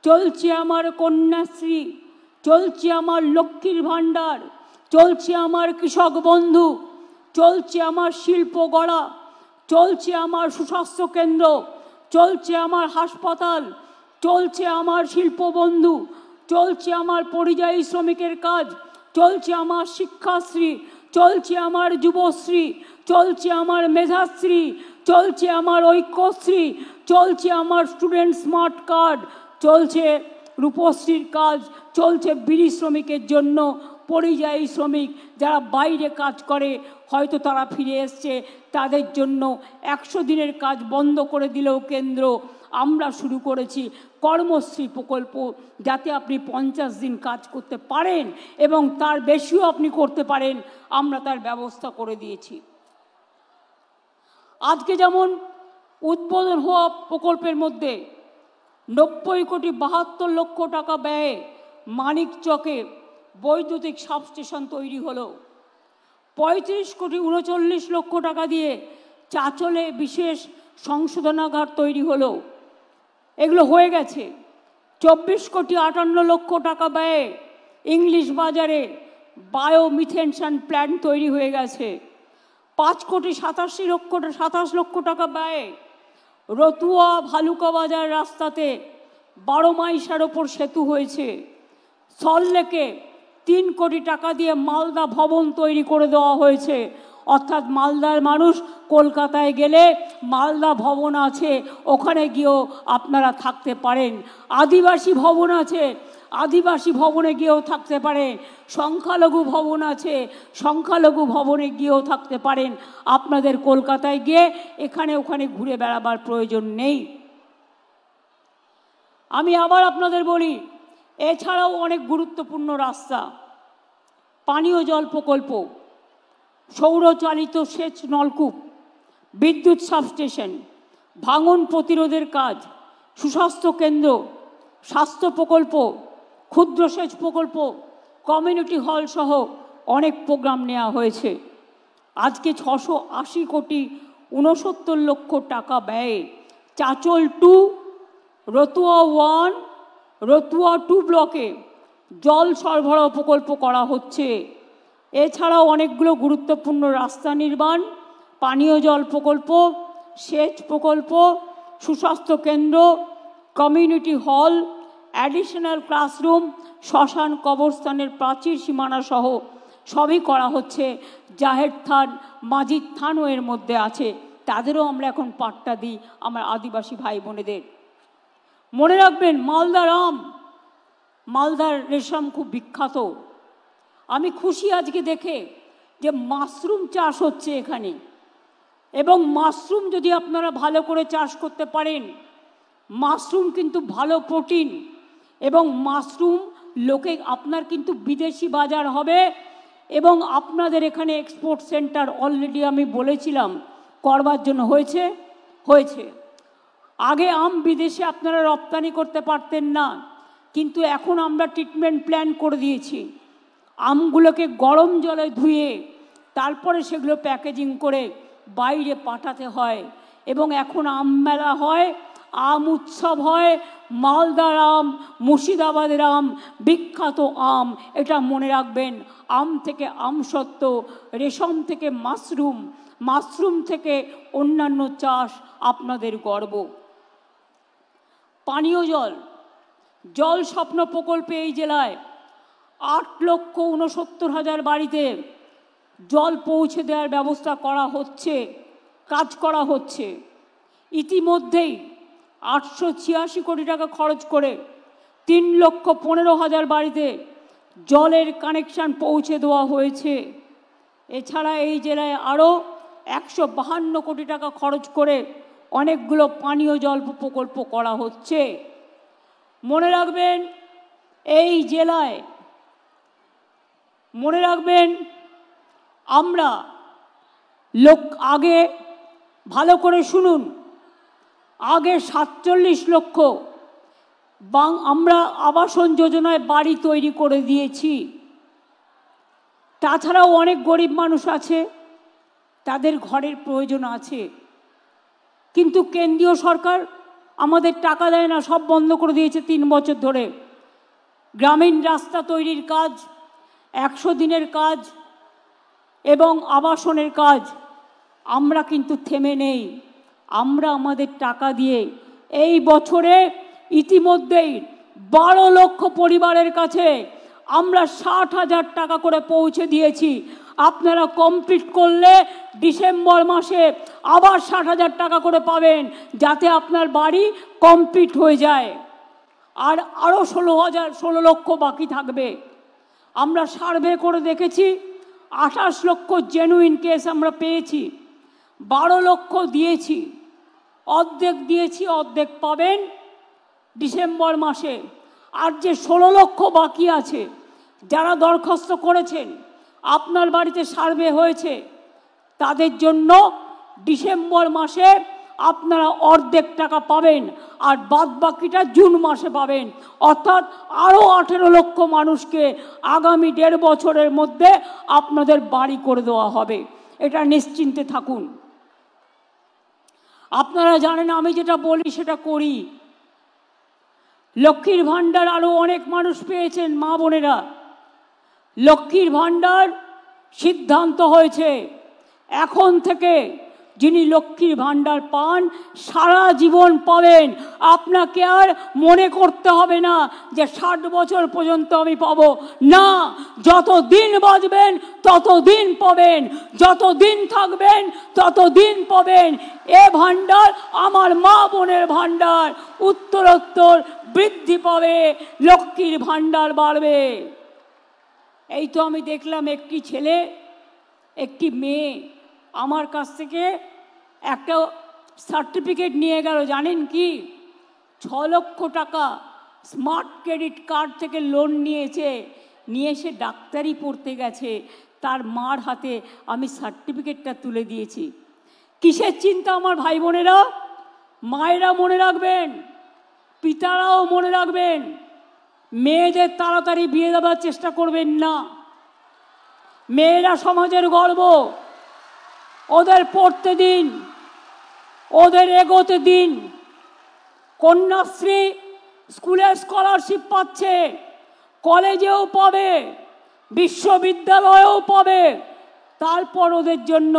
[SPEAKER 14] চলছে আমার কন্যাশ্রী, চলছে আমার লক্ষ্মীর ভাণ্ডার, চলছে আমার কৃষক বন্ধু, চলছে আমার শিল্প গড়া, চলছে আমার সুস্বাস্থ্য কেন্দ্র, চলছে আমার হাসপাতাল, চলছে আমার শিল্প বন্ধু, চলছে আমার পরিযায়ী শ্রমিকের কাজ, চলছে আমার শিক্ষাশ্রী, চলছে আমার যুবশ্রী, চলছে আমার মেধাশ্রী, চলছে আমার ঐক্যশ্রী, চলছে আমার স্টুডেন্ট স্মার্ট কার্ড, চলছে রূপশ্রীর কাজ, চলছে বিড়ি শ্রমিকের জন্য, পরিযায়ী শ্রমিক যারা বাইরে কাজ করে, হয়তো তারা ফিরে এসছে, তাদের জন্য 100 দিনের কাজ বন্ধ করে দিলেও কেন্দ্র, আমরা শুরু করেছি কর্মশ্রী প্রকল্প, যাতে আপনি 50 দিন কাজ করতে পারেন এবং তার বেশিও আপনি করতে পারেন, আমরা তার ব্যবস্থা করে দিয়েছি। আজকে যেমন উদ্বোধন হওয়া প্রকল্পের মধ্যে 90,72,00,000 টাকা ব্যয়ে মানিকচকে বৈদ্যুতিক সাবস্টেশন তৈরি হলো। 35,39,00,000 টাকা দিয়ে চাচলে বিশেষ সংশোধনাগার তৈরি হলো। এগুলো হয়ে গেছে। 24,58,00,000 টাকা ব্যয়ে ইংলিশ বাজারে বায়োমিথেনশন প্ল্যান্ট তৈরি হয়ে গেছে। 5,87,00,000 টাকা ব্যয়ে রতুয়া ভালুকা বাজার রাস্তাতে 12 মাইলের ওপর সেতু হয়েছে। সল্টলেকে 3 কোটি টাকা দিয়ে মালদা ভবন তৈরি করে দেওয়া হয়েছে। অর্থাৎ মালদার মানুষ কলকাতায় গেলে মালদা ভবন আছে, ওখানে গিয়েও আপনারা থাকতে পারেন। আদিবাসী ভবন আছে, আদিবাসী ভবনে গিয়েও থাকতে পারেন। সংখ্যালঘু ভবন আছে, সংখ্যালঘু ভবনে গিয়েও থাকতে পারেন। আপনাদের কলকাতায় গিয়ে এখানে ওখানে ঘুরে বেড়াবার প্রয়োজন নেই। আমি আবার আপনাদের বলি, এছাড়াও অনেক গুরুত্বপূর্ণ রাস্তা, পানীয় জল প্রকল্প, সৌরচালিত সেচ নলকূপ, বিদ্যুৎ সাবস্টেশন, ভাঙন প্রতিরোধের কাজ, সুস্বাস্থ্য কেন্দ্র, স্বাস্থ্য প্রকল্প, ক্ষুদ্র সেচ প্রকল্প, কমিউনিটি হল সহ অনেক প্রোগ্রাম নেওয়া হয়েছে। আজকে 680 কোটি 69 লক্ষ টাকা ব্যয়ে চাচল 2, রতুয়া 1, রতুয়া 2 ব্লকে জল সরবরাহ প্রকল্প করা হচ্ছে। এছাড়াও অনেকগুলো গুরুত্বপূর্ণ রাস্তা নির্মাণ, পানীয় জল প্রকল্প, সেচ প্রকল্প, সুস্বাস্থ্য কেন্দ্র, কমিউনিটি হল, অ্যাডিশনাল ক্লাসরুম, শ্মশান, কবরস্থানের প্রাচীর সীমানা সহ সবই করা হচ্ছে। জাহের থান, মাজিদ থানও এর মধ্যে আছে, তাদেরও আমরা এখন পাট্টা দিই আমার আদিবাসী ভাই বোনেদের। মনে রাখবেন, মালদার আম, মালদার রেশম খুব বিখ্যাত। আমি খুশি আজকে দেখে যে মাশরুম চাষ হচ্ছে এখানে, এবং মাশরুম যদি আপনারা ভালো করে চাষ করতে পারেন, মাশরুম কিন্তু ভালো প্রোটিন, এবং মাশরুম লোকে আপনার কিন্তু বিদেশি বাজার হবে, এবং আপনাদের এখানে এক্সপোর্ট সেন্টার অলরেডি আমি বলেছিলাম করবার জন্য হয়েছে। আগে আম বিদেশে আপনারা রপ্তানি করতে পারতেন না, কিন্তু এখন আমরা ট্রিটমেন্ট প্ল্যান করে দিয়েছি। আমগুলোকে গরম জলে ধুয়ে তারপরে সেগুলো প্যাকেজিং করে বাইরে পাঠাতে হয়, এবং এখন আম মেলা হয়, আম উৎসব হয়। মালদার আম, মুর্শিদাবাদের আম বিখ্যাত আম, এটা মনে রাখবেন। আম থেকে আমসত্ত্ব, রেশম থেকে মাশরুম, মাশরুম থেকে অন্যান্য চাষ আপনাদের গর্ব। পানীয় জল, জল স্বপ্ন প্রকল্পে এই জেলায় 8,69,000 বাড়িতে জল পৌঁছে দেওয়ার ব্যবস্থা করা হচ্ছে, কাজ করা হচ্ছে। ইতিমধ্যেই 886 কোটি টাকা খরচ করে 3,15,000 বাড়িতে জলের কানেকশান পৌঁছে দেওয়া হয়েছে। এছাড়া এই জেলায় আরও 152 কোটি টাকা খরচ করে অনেকগুলো পানীয় জল প্রকল্প করা হচ্ছে। মনে রাখবেন, এই জেলায় মনে রাখবেন, আমরা আগে ভালো করে শুনুন, আগে 47 লক্ষ আমরা আবাসন যোজনায় বাড়ি তৈরি করে দিয়েছি। তাছাড়াও অনেক গরিব মানুষ আছে, তাদের ঘরের প্রয়োজন আছে, কিন্তু কেন্দ্রীয় সরকার আমাদের টাকা দেয় না, সব বন্ধ করে দিয়েছে 3 বছর ধরে। গ্রামীণ রাস্তা তৈরির কাজ, 100 দিনের কাজ এবং আবাসনের কাজ, আমরা কিন্তু থেমে নেই। আমরা আমাদের টাকা দিয়ে এই বছরে ইতিমধ্যেই 12 লক্ষ পরিবারের কাছে আমরা 60,000 টাকা করে পৌঁছে দিয়েছি। আপনারা কমপ্লিট করলে ডিসেম্বর মাসে আবার 60,000 টাকা করে পাবেন, যাতে আপনার বাড়ি কমপ্লিট হয়ে যায়। আর আরও 16 লক্ষ বাকি থাকবে। আমরা সার্ভে করে দেখেছি, 28 লক্ষ জেনুইন কেস আমরা পেয়েছি, 12 লক্ষ দিয়েছি, অর্ধেক পাবেন ডিসেম্বর মাসে। আর যে 16 লক্ষ বাকি আছে, যারা দরখাস্ত করেছেন, আপনার বাড়িতে সার্ভে হয়েছে, তাদের জন্য ডিসেম্বর মাসে আপনারা অর্ধেক টাকা পাবেন, আর বাদ বাকিটা জুন মাসে পাবেন। অর্থাৎ আরও 18 লক্ষ মানুষকে আগামী 1.5 বছরের মধ্যে আপনাদের বাড়ি করে দেওয়া হবে। এটা নিশ্চিন্তে থাকুন। আপনারা জানেন, আমি যেটা বলি সেটা করি। লক্ষ্মীর ভাণ্ডার আরও অনেক মানুষ পেয়েছেন, মা বোনেরা। লক্ষ্মীর ভাণ্ডার সিদ্ধান্ত হয়েছে এখন থেকে যিনি লক্ষ্মীর ভাণ্ডার পান সারা জীবন পাবেন। আপনাকে আর মনে করতে হবে না যে 60 বছর পর্যন্ত আমি পাবো না, যতদিন বাঁচবেন ততদিন পাবেন, যতদিন থাকবেন ততদিন পাবেন। এ ভাণ্ডার আমার মা বোনের ভাণ্ডার, উত্তরোত্তর বৃদ্ধি পাবে, লক্ষ্মীর ভাণ্ডার বাড়বে। এই তো আমি দেখলাম একটি ছেলে একটি মেয়ে আমার কাছ থেকে একটা সার্টিফিকেট নিয়ে গেল। জানেন কি? 6 লক্ষ টাকা স্মার্ট ক্রেডিট কার্ড থেকে লোন নিয়েছে, নিয়ে সে ডাক্তারি পড়তে গেছে। তার মার হাতে আমি সার্টিফিকেটটা তুলে দিয়েছি। কিসের চিন্তা আমার ভাই বোনেরা? মায়েরা মনে রাখবেন, পিতারাও মনে রাখবেন, মেয়েদের তাড়াতাড়ি বিয়ে দেওয়ার চেষ্টা করবেন না। মেয়েরা সমাজের গর্ব, ওদের পড়তে দিন, ওদের এগোতে দিন। কন্যাশ্রী স্কুলে স্কলারশিপ পাচ্ছে, কলেজেও পাবে, বিশ্ববিদ্যালয়েও পাবে। তারপর ওদের জন্য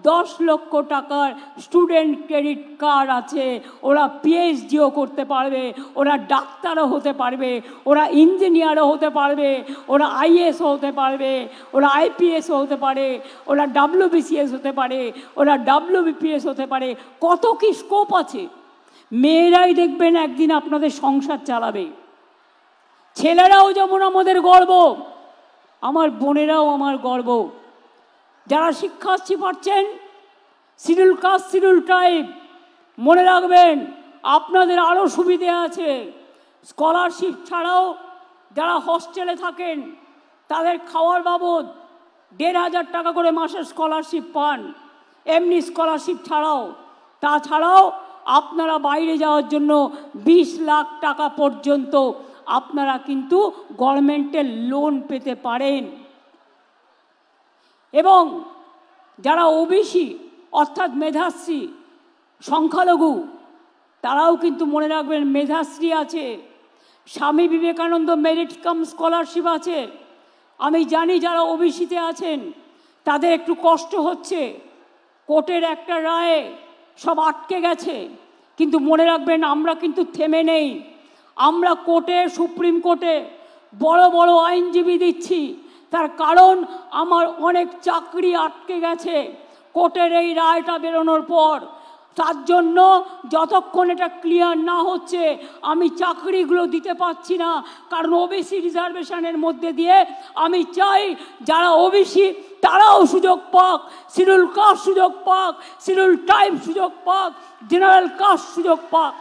[SPEAKER 14] 10 লক্ষ টাকার স্টুডেন্ট ক্রেডিট কার্ড আছে। ওরা পিএইচডিও করতে পারবে, ওরা ডাক্তারও হতে পারবে, ওরা ইঞ্জিনিয়ারও হতে পারবে, ওরা আইএসও হতে পারবে, ওরা আইপিএসও হতে পারে, ওরা ডাব্লিউবিসিএস হতে পারে, ওরা ডাব্লিউবিপিএস হতে পারে। কত কি স্কোপ আছে। মেয়েরাই দেখবেন একদিন আপনাদের সংসার চালাবে। ছেলেরাও যেমন আমাদের গর্ব, আমার বোনেরাও আমার গর্ব। যারা শিক্ষার্থী পাচ্ছেন, শিডিউল কাস্ট শিডিউল ট্রাইব, মনে রাখবেন আপনাদের আরও সুবিধে আছে। স্কলারশিপ ছাড়াও যারা হস্টেলে থাকেন তাদের খাওয়ার বাবদ 1,500 টাকা করে মাসের স্কলারশিপ পান, এমনি স্কলারশিপ ছাড়াও। তাছাড়াও আপনারা বাইরে যাওয়ার জন্য 20 লাখ টাকা পর্যন্ত আপনারা কিন্তু গভর্নমেন্টের লোন পেতে পারেন। এবং যারা ওবিসি অর্থাৎ মেধাশ্রী, সংখ্যালঘু, তারাও কিন্তু মনে রাখবেন মেধাশ্রী আছে, Swami Vivekananda merit cum scholarship আছে। আমি জানি যারা ওবিসিতে আছেন তাদের একটু কষ্ট হচ্ছে, কোর্টের একটা রায়ে সব আটকে গেছে, কিন্তু মনে রাখবেন আমরা কিন্তু থেমে নেই। আমরা কোর্টে, সুপ্রিম কোর্টে বড় বড় আইনজীবী দিচ্ছি। তার কারণ আমার অনেক চাকরি আটকে গেছে কোর্টের এই রায়টা বেরোনোর পর। তার জন্য যতক্ষণ এটা ক্লিয়ার না হচ্ছে আমি চাকরিগুলো দিতে পারছি না। কারণ ওবিসি রিজার্ভেশনের মধ্যে দিয়ে আমি চাই যারা ওবিসি তারাও সুযোগ পাক, শিডিউল কাস্ট সুযোগ পাক, শিডিউল ট্রাইব সুযোগ পাক, জেনারেল কাস্ট সুযোগ পাক।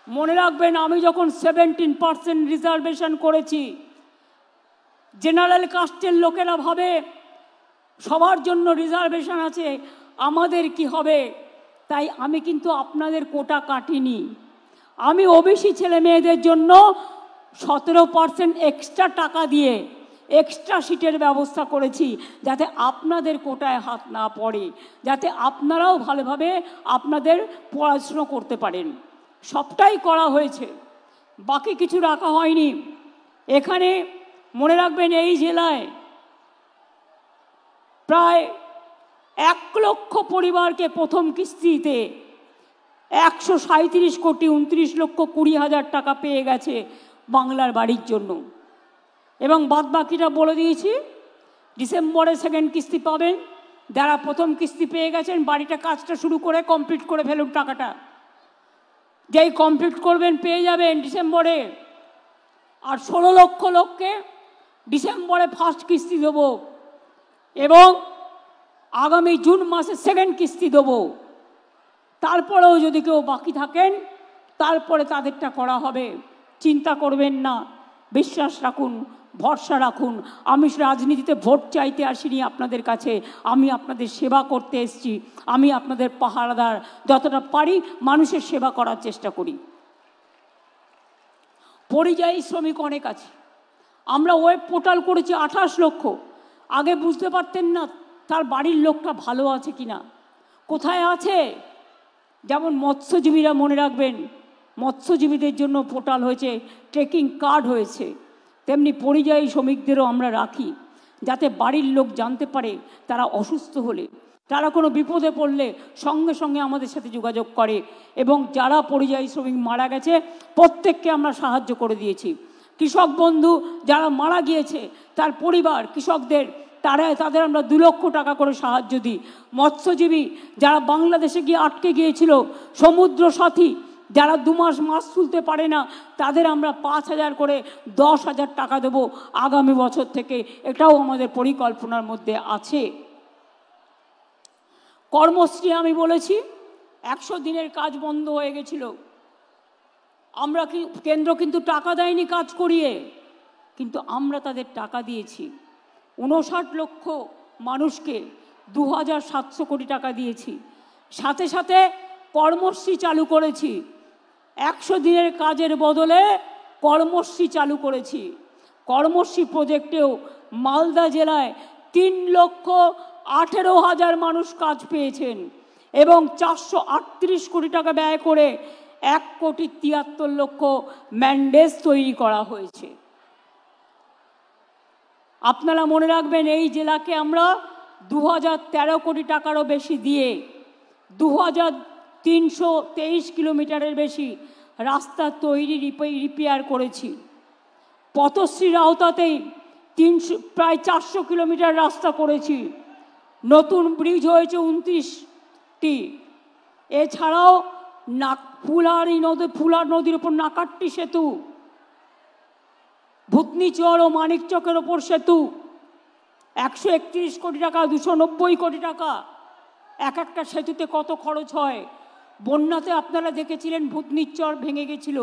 [SPEAKER 14] মনে রাখবেন আমি যখন 17% রিজার্ভেশন করেছি, জেনারেল কাস্টের লোকেরা ভাবে সবার জন্য রিজার্ভেশন আছে, আমাদের কি হবে। তাই আমি কিন্তু আপনাদের কোটা কাটিনি। আমি ওবিসি ছেলে মেয়েদের জন্য 17% এক্সট্রা টাকা দিয়ে এক্সট্রা সিটের ব্যবস্থা করেছি, যাতে আপনাদের কোটায় হাত না পড়ে, যাতে আপনারাও ভালোভাবে আপনাদের পড়াশুনো করতে পারেন। সবটাই করা হয়েছে, বাকি কিছু রাখা হয়নি। এখানে মনে রাখবেন এই জেলায় প্রায় 1 লক্ষ পরিবারকে প্রথম কিস্তিতে 137 কোটি 29,20,000 টাকা পেয়ে গেছে বাংলার বাড়ির জন্য। এবং বাদবাকিটা বলে দিয়েছি, ডিসেম্বরে সেকেন্ড কিস্তি পাবেন। যারা প্রথম কিস্তি পেয়ে গেছেন বাড়িটা কাজটা শুরু করে কমপ্লিট করে ফেলুন। টাকাটা যেই কমপ্লিট করবেন পেয়ে যাবেন ডিসেম্বরে। আর 16 লক্ষ লোককে ডিসেম্বরে ফার্স্ট কিস্তি দেবো এবং আগামী জুন মাসে সেকেন্ড কিস্তি দেবো। তারপরেও যদি কেউ বাকি থাকেন তারপরে তাদেরটা করা হবে। চিন্তা করবেন না, বিশ্বাস রাখুন, ভরসা রাখুন। আমি রাজনীতিতে ভোট চাইতে আসিনি আপনাদের কাছে, আমি আপনাদের সেবা করতে এসেছি। আমি আপনাদের পাহারাদার, যতটা পারি মানুষের সেবা করার চেষ্টা করি। পরিযায়ী শ্রমিক অনেক আছে। আমরা ওয়েব পোর্টাল করেছি 28 লক্ষ। আগে বুঝতে পারতেন না তার বাড়ির লোকটা ভালো আছে কিনা, কোথায় আছে। যেমন মৎস্যজীবীরা মনে রাখবেন মৎস্যজীবীদের জন্য পোর্টাল হয়েছে, ট্রেকিং কার্ড হয়েছে, তেমনি পরিযায়ী শ্রমিকদেরও আমরা রাখি, যাতে বাড়ির লোক জানতে পারে তারা অসুস্থ হলে, তারা কোনো বিপদে পড়লে সঙ্গে সঙ্গে আমাদের সাথে যোগাযোগ করে। এবং যারা পরিযায়ী শ্রমিক মারা গেছে প্রত্যেককে আমরা সাহায্য করে দিয়েছি। কৃষক বন্ধু যারা মারা গিয়েছে তার পরিবার, কৃষকদের তাদের আমরা 2 লক্ষ টাকা করে সাহায্য দিই। মৎস্যজীবী যারা বাংলাদেশে গিয়ে আটকে গিয়েছিল, সমুদ্র সাথী যারা 2 মাস মাছ তুলতে পারে না, তাদের আমরা 5,000 করে 10,000 টাকা দেবো আগামী বছর থেকে। এটাও আমাদের পরিকল্পনার মধ্যে আছে। কর্মশ্রী আমি বলেছি 100 দিনের কাজ বন্ধ হয়ে গেছিল। আমরা কেন্দ্র কিন্তু টাকা দেয়নি কাজ করিয়ে, কিন্তু আমরা তাদের টাকা দিয়েছি। 59 লক্ষ মানুষকে 2,700 কোটি টাকা দিয়েছি। সাথে সাথে কর্মশ্রী চালু করেছি। 100 দিনের কাজের বদলে কর্মশ্রী চালু করেছি। কর্মশ্রী প্রজেক্টেও মালদা জেলায় 3,18,000 মানুষ কাজ পেয়েছেন এবং 438 কোটি টাকা ব্যয় করে 1,73,00,000 ম্যান্ডেজ তৈরি করা হয়েছে। আপনারা মনে রাখবেন, এই জেলাকে আমরা 2013 কোটি টাকারও বেশি দিয়ে 2,323 কিলোমিটারের বেশি রাস্তা তৈরি রিপেয়ার করেছি। পথশ্রীর আওতাতেই প্রায় 400 কিলোমিটার রাস্তা করেছি। নতুন ব্রিজ হয়েছে 29টি। এছাড়াও ফুলার নদীর ওপর নাকাট্টি সেতু, ভূতনিচর ও মানিকচকের ওপর সেতু 131 কোটি টাকা, 290 কোটি টাকা। একটা সেতুতে কত খরচ হয়? বন্যাতে আপনারা দেখেছিলেন ভূতনিচর ভেঙে গেছিল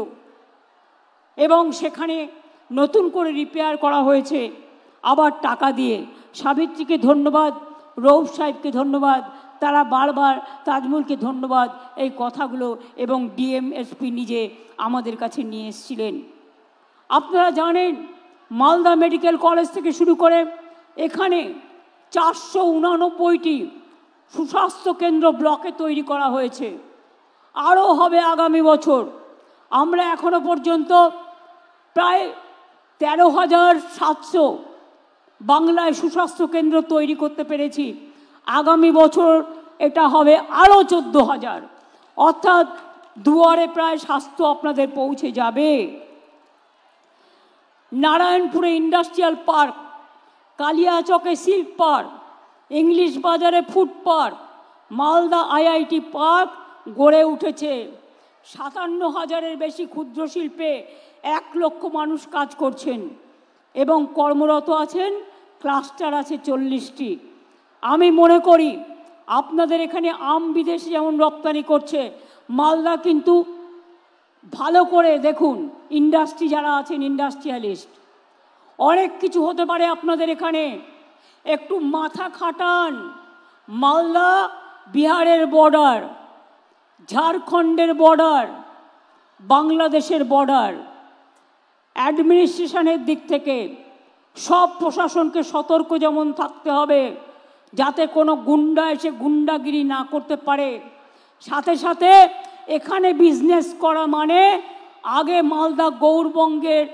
[SPEAKER 14] এবং সেখানে নতুন করে রিপেয়ার করা হয়েছে আবার টাকা দিয়ে। সাবিত্রীকে ধন্যবাদ, রৌফ সাহেবকে ধন্যবাদ, তারা বারবার, তাজমুলকে ধন্যবাদ, এই কথাগুলো এবং ডিএম এসপি নিজে আমাদের কাছে নিয়ে এসেছিলেন। আপনারা জানেন মালদা মেডিকেল কলেজ থেকে শুরু করে এখানে 489টি সুস্বাস্থ্য কেন্দ্র ব্লকে তৈরি করা হয়েছে। আরও হবে আগামী বছর। আমরা এখনো পর্যন্ত প্রায় 13,700 বাংলায় সুস্বাস্থ্য কেন্দ্র তৈরি করতে পেরেছি। আগামী বছর এটা হবে আরও 14,000, অর্থাৎ দুয়ারে প্রায় স্বাস্থ্য আপনাদের পৌঁছে যাবে। নারায়ণপুরে ইন্ডাস্ট্রিয়াল পার্ক, কালিয়াচকে সিল্ক পার্ক, ইংলিশ বাজারে food park, Malda IIT park গড়ে উঠেছে। 57,000-এর বেশি ক্ষুদ্র শিল্পে 1 লক্ষ মানুষ কাজ করছেন এবং কর্মরত আছেন। ক্লাস্টার আছে 40টি। আমি মনে করি আপনাদের এখানে আম বিদেশে যেমন রপ্তানি করছে, মালদা কিন্তু ভালো করে দেখুন, ইন্ডাস্ট্রি যারা আছেন, ইন্ডাস্ট্রিয়ালিস্ট, অনেক কিছু হতে পারে আপনাদের এখানে। একটু মাথা খাটান। মালদা বিহারের বর্ডার, ঝাড়খণ্ডের বর্ডার, বাংলাদেশের বর্ডার। অ্যাডমিনিস্ট্রেশনের দিক থেকে সব প্রশাসনকে সতর্ক যেমন থাকতে হবে যাতে কোনো গুন্ডা এসে গুন্ডাগিরি না করতে পারে। সাথে সাথে এখানে বিজনেস করা মানে আগে মালদা গৌরবঙ্গের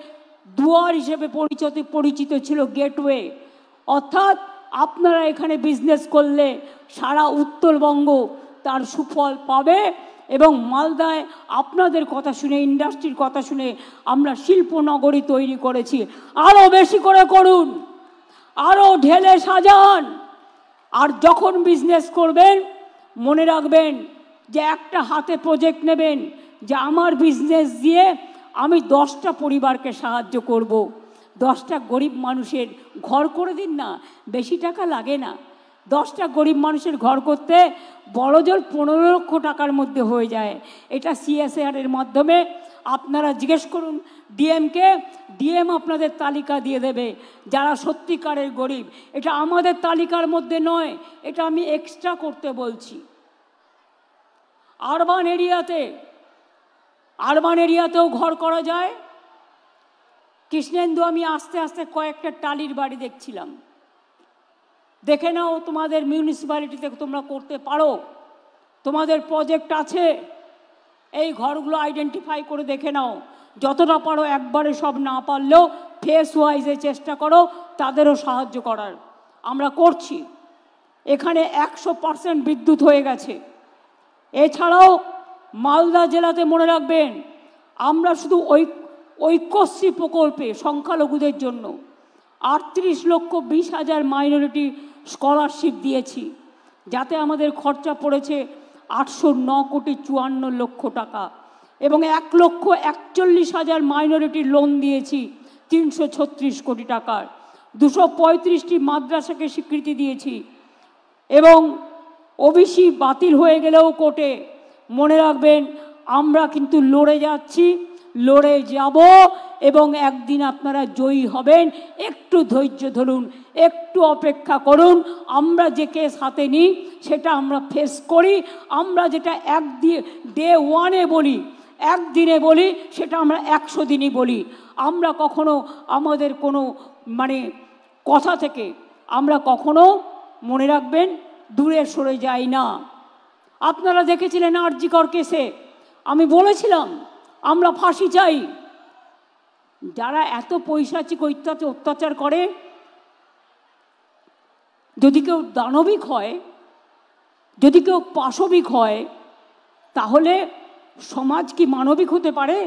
[SPEAKER 14] দুয়ার হিসেবে পরিচিত ছিল, গেটওয়ে। অর্থাৎ আপনারা এখানে বিজনেস করলে সারা উত্তরবঙ্গ তার সুফল পাবে এবং মালদায় আপনাদের কথা শুনে, ইন্ডাস্ট্রির কথা শুনে আমরা শিল্পনগরী তৈরি করেছি। আরও বেশি করে করুন, আরও ঢেলে সাজান। আর যখন বিজনেস করবেন মনে রাখবেন যে একটা হাতে প্রজেক্ট নেবেন যে আমার বিজনেস দিয়ে আমি 10টা পরিবারকে সাহায্য করব। 10টা গরিব মানুষের ঘর করে দিন না, বেশি টাকা লাগে না। 10টা গরিব মানুষের ঘর করতে বড়জোর 15 লক্ষ টাকার মধ্যে হয়ে যায়। এটা CSR-এর মাধ্যমে আপনারা জিজ্ঞেস করুন ডিএমকে, ডিএম আপনাদের তালিকা দিয়ে দেবে যারা সত্যিকারের গরিব। এটা আমাদের তালিকার মধ্যে নয়, এটা আমি এক্সট্রা করতে বলছি। আরবান এরিয়াতেও ঘর করা যায়। কৃষ্ণেন্দু, আমি আস্তে আস্তে কয়েকটা টালির বাড়ি দেখছিলাম, দেখে নাও তোমাদের মিউনিসিপ্যালিটিতে তোমরা করতে পারো, তোমাদের প্রজেক্ট আছে। এই ঘরগুলো আইডেন্টিফাই করে দেখে নাও, যতটা পারো একবারে সব না পারলেও ফেস ওয়াইজে চেষ্টা করো তাদেরও সাহায্য করার। আমরা করছি। এখানে 100% বিদ্যুৎ হয়ে গেছে। এছাড়াও মালদা জেলাতে মনে রাখবেন আমরা শুধু ঐক্যশ্রী প্রকল্পে সংখ্যালঘুদের জন্য 38,20,000 মাইনরিটি স্কলারশিপ দিয়েছি, যাতে আমাদের খরচা পড়েছে 809,54,00,000 টাকা, এবং 1,41,000 মাইনরিটি লোন দিয়েছি 336 কোটি টাকার। 235টি মাদ্রাসাকে স্বীকৃতি দিয়েছি, এবং ওবিসি বাতিল হয়ে গেলেও কোর্টে মনে রাখবেন আমরা কিন্তু লড়ে যাচ্ছি, লড়ে যাব, এবং একদিন আপনারা জয়ী হবেন। একটু ধৈর্য ধরুন, একটু অপেক্ষা করুন। আমরা যে কেস হাতে নিই সেটা আমরা ফেস করি। আমরা যেটা ডে ওয়ানে বলি, একদিনে বলি, সেটা আমরা 100 দিনই বলি। আমরা কখনো আমাদের কোনো কথা থেকে আমরা কখনো মনে রাখবেন দূরে সরে যাই না। আপনারা দেখেছিলেন আরজি কর কেসে আমি বলেছিলাম আমরা ফাঁসি চাই। যারা এত পৈশাচিক অত্যাচার করে, যদি কেউ দানবিক হয়, যদি কেউ পাশবিক হয়, তাহলে সমাজ কি মানবিক হতে পারে?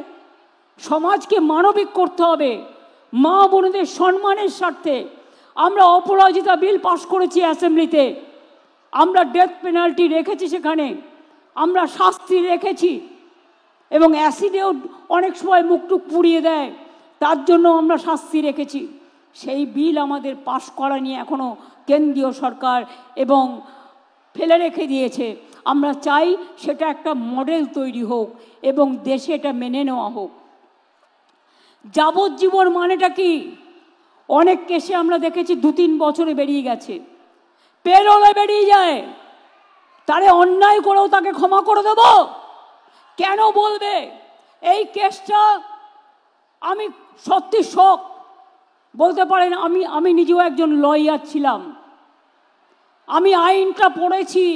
[SPEAKER 14] সমাজকে মানবিক করতে হবে। মা বোনদের সম্মানের স্বার্থে আমরা অপরাজিতা বিল পাশ করেছি অ্যাসেম্বলিতে। আমরা ডেথ পেনাল্টি রেখেছি, সেখানে আমরা শাস্তি রেখেছি, এবং অ্যাসিডেও অনেক সময় মুখটুক পুড়িয়ে দেয়, তার জন্য আমরা শাস্তি রেখেছি। সেই বিল আমাদের পাশ করা নিয়ে এখনও কেন্দ্রীয় সরকার এবং ফেলে রেখে দিয়েছে। আমরা চাই সেটা একটা মডেল তৈরি হোক এবং দেশে এটা মেনে নেওয়া হোক। যাবজ্জীবন মানেটা কি? অনেক কেসে আমরা দেখেছি 2-3 বছরে বেরিয়ে গেছে, পেরোলে বেরিয়ে যায়। তারে অন্যায় করেও তাকে ক্ষমা করে দেব? কেন বলবে? এই কেসটা আমি সত্যি শক, বলতে পারেন আমি নিজেও একজন লয়ার ছিলাম, আমি আইনটা পড়েছি।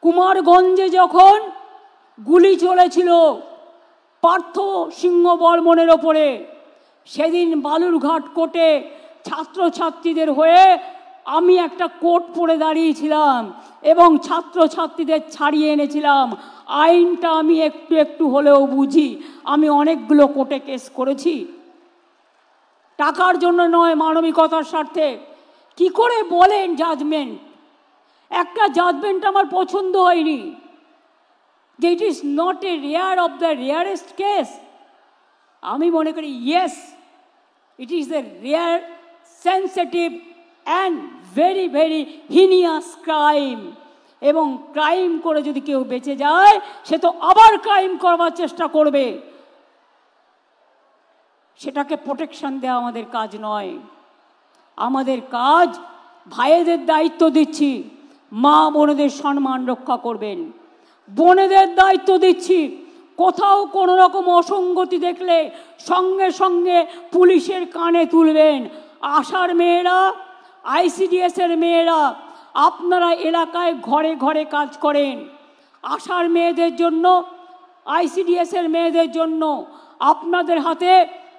[SPEAKER 14] কুমারগঞ্জে যখন গুলি চলেছিল পার্থ সিংহ বর্মনের ওপরে, সেদিন বালুরঘাট কোর্টে ছাত্রছাত্রীদের হয়ে আমি একটা কোর্ট পড়ে দাঁড়িয়েছিলাম এবং ছাত্রছাত্রীদের ছাড়িয়ে এনেছিলাম। আইনটা আমি একটু একটু হলেও বুঝি। আমি অনেকগুলো কোর্টে কেস করেছি, টাকার জন্য নয়, মানবিকতার স্বার্থে। কি করে বলেন জাজমেন্ট? একটা জাজমেন্ট আমার পছন্দ হয়নি, যে it is not a rare of the rarest case. আমি মনে করি yes, it is the rare, sensitive and very very heinous crime. এবং ক্রাইম করে যদি কেউ বেঁচে যায়, সে তো আবার ক্রাইম করবার চেষ্টা করবে। সেটাকে প্রোটেকশন দেওয়া আমাদের কাজ নয়। আমাদের কাজ, ভাইদের দায়িত্ব দিচ্ছি, মা বোনেদের সম্মান রক্ষা করবেন। বোনেদের দায়িত্ব দিচ্ছি, কোথাও কোনো রকম অসঙ্গতি দেখলে সঙ্গে সঙ্গে পুলিশের কানে তুলবেন। আশার মেয়েরা, আইসিডিএসের মেয়েরা, আপনারা এলাকায় ঘরে ঘরে কাজ করেন। আশার মেয়েদের জন্য, আইসিডিএসের মেয়েদের জন্য আপনাদের হাতে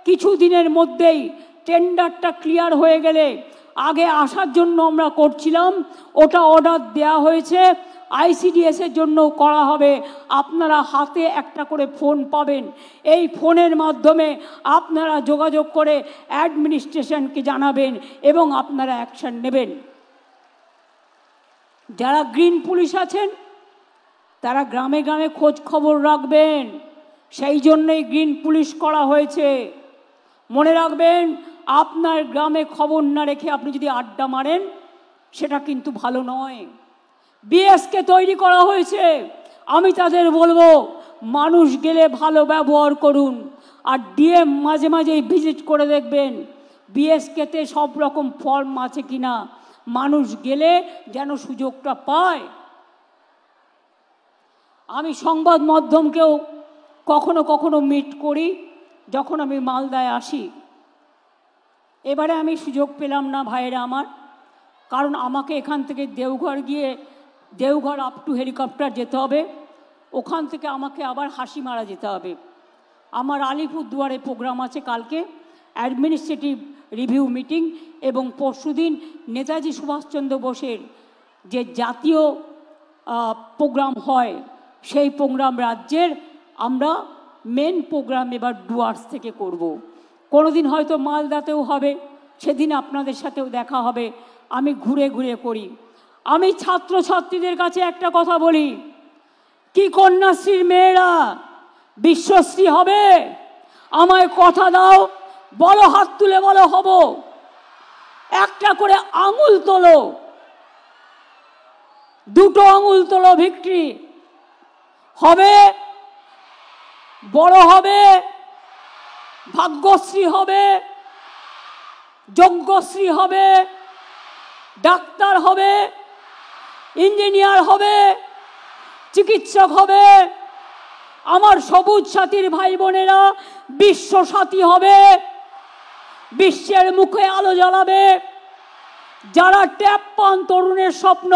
[SPEAKER 14] কিছু দিনের মধ্যেই টেন্ডারটা ক্লিয়ার হয়ে গেলে, আগে আসার জন্য আমরা করছিলাম, ওটা অর্ডার দেওয়া হয়েছে, আইসিডিএসের জন্য করা হবে। আপনারা হাতে একটা করে ফোন পাবেন, এই ফোনের মাধ্যমে আপনারা যোগাযোগ করে অ্যাডমিনিস্ট্রেশনকে জানাবেন এবং আপনারা অ্যাকশন নেবেন। যারা গ্রিন পুলিশ আছেন তারা গ্রামে গ্রামে খোঁজ খবর রাখবেন, সেই জন্যই গ্রিন পুলিশ করা হয়েছে। মনে রাখবেন, আপনার গ্রামে খবর না রেখে আপনি যদি আড্ডা মারেন, সেটা কিন্তু ভালো নয়। বিএসকে তৈরি করা হয়েছে। আমি তাদের বলবো, মানুষ গেলে ভালো ব্যবহার করুন, আর ডিএম মাঝে মাঝেই ভিজিট করে দেখবেন বিএসকেতে সব রকম ফর্ম আছে কিনা, মানুষ গেলে যেন সুযোগটা পায়। আমি সংবাদ মাধ্যমকেও কখনো কখনো মিট করি যখন আমি মালদায় আসি। এবারে আমি সুযোগ পেলাম না ভাইয়েরা আমার, কারণ আমাকে এখান থেকে দেওঘর আপ টু হেলিকপ্টার যেতে হবে, ওখান থেকে আমাকে আবার হাসিমারা যেতে হবে। আমার আলিপুরদুয়ারে প্রোগ্রাম আছে কালকে, অ্যাডমিনিস্ট্রেটিভ রিভিউ মিটিং এবং পরশুদিন নেতাজি সুভাষচন্দ্র বোসের যে জাতীয় প্রোগ্রাম হয় সেই প্রোগ্রাম রাজ্যের আমরা মেন প্রোগ্রাম এবার ডুয়ার্স থেকে করব। কোনো দিন হয়তো মালদাতেও হবে, সেদিন আপনাদের সাথেও দেখা হবে। আমি ঘুরে ঘুরে করি। আমি ছাত্রছাত্রীদের কাছে একটা কথা বলি, কি কন্যাশ্রীর মেয়েরা বিশ্বশ্রী হবে? আমায় কথা দাও, বলো, হাত তুলে বলো হব। একটা করে আঙুল তোলো, দুটো আঙুল তোলো, ভিক্টরি হবে, বড় হবে, ভাগ্যশ্রী হবে, যজ্ঞশ্রী হবে, ডাক্তার হবে, ইঞ্জিনিয়ার হবে, চিকিৎসক হবে। আমার সবুজ সাথীর ভাই বোনেরা বিশ্ব সাথী হবে, বিশ্বের মুখে আলো জ্বালাবে। যারা ট্যাপ পান তরুণের স্বপ্ন,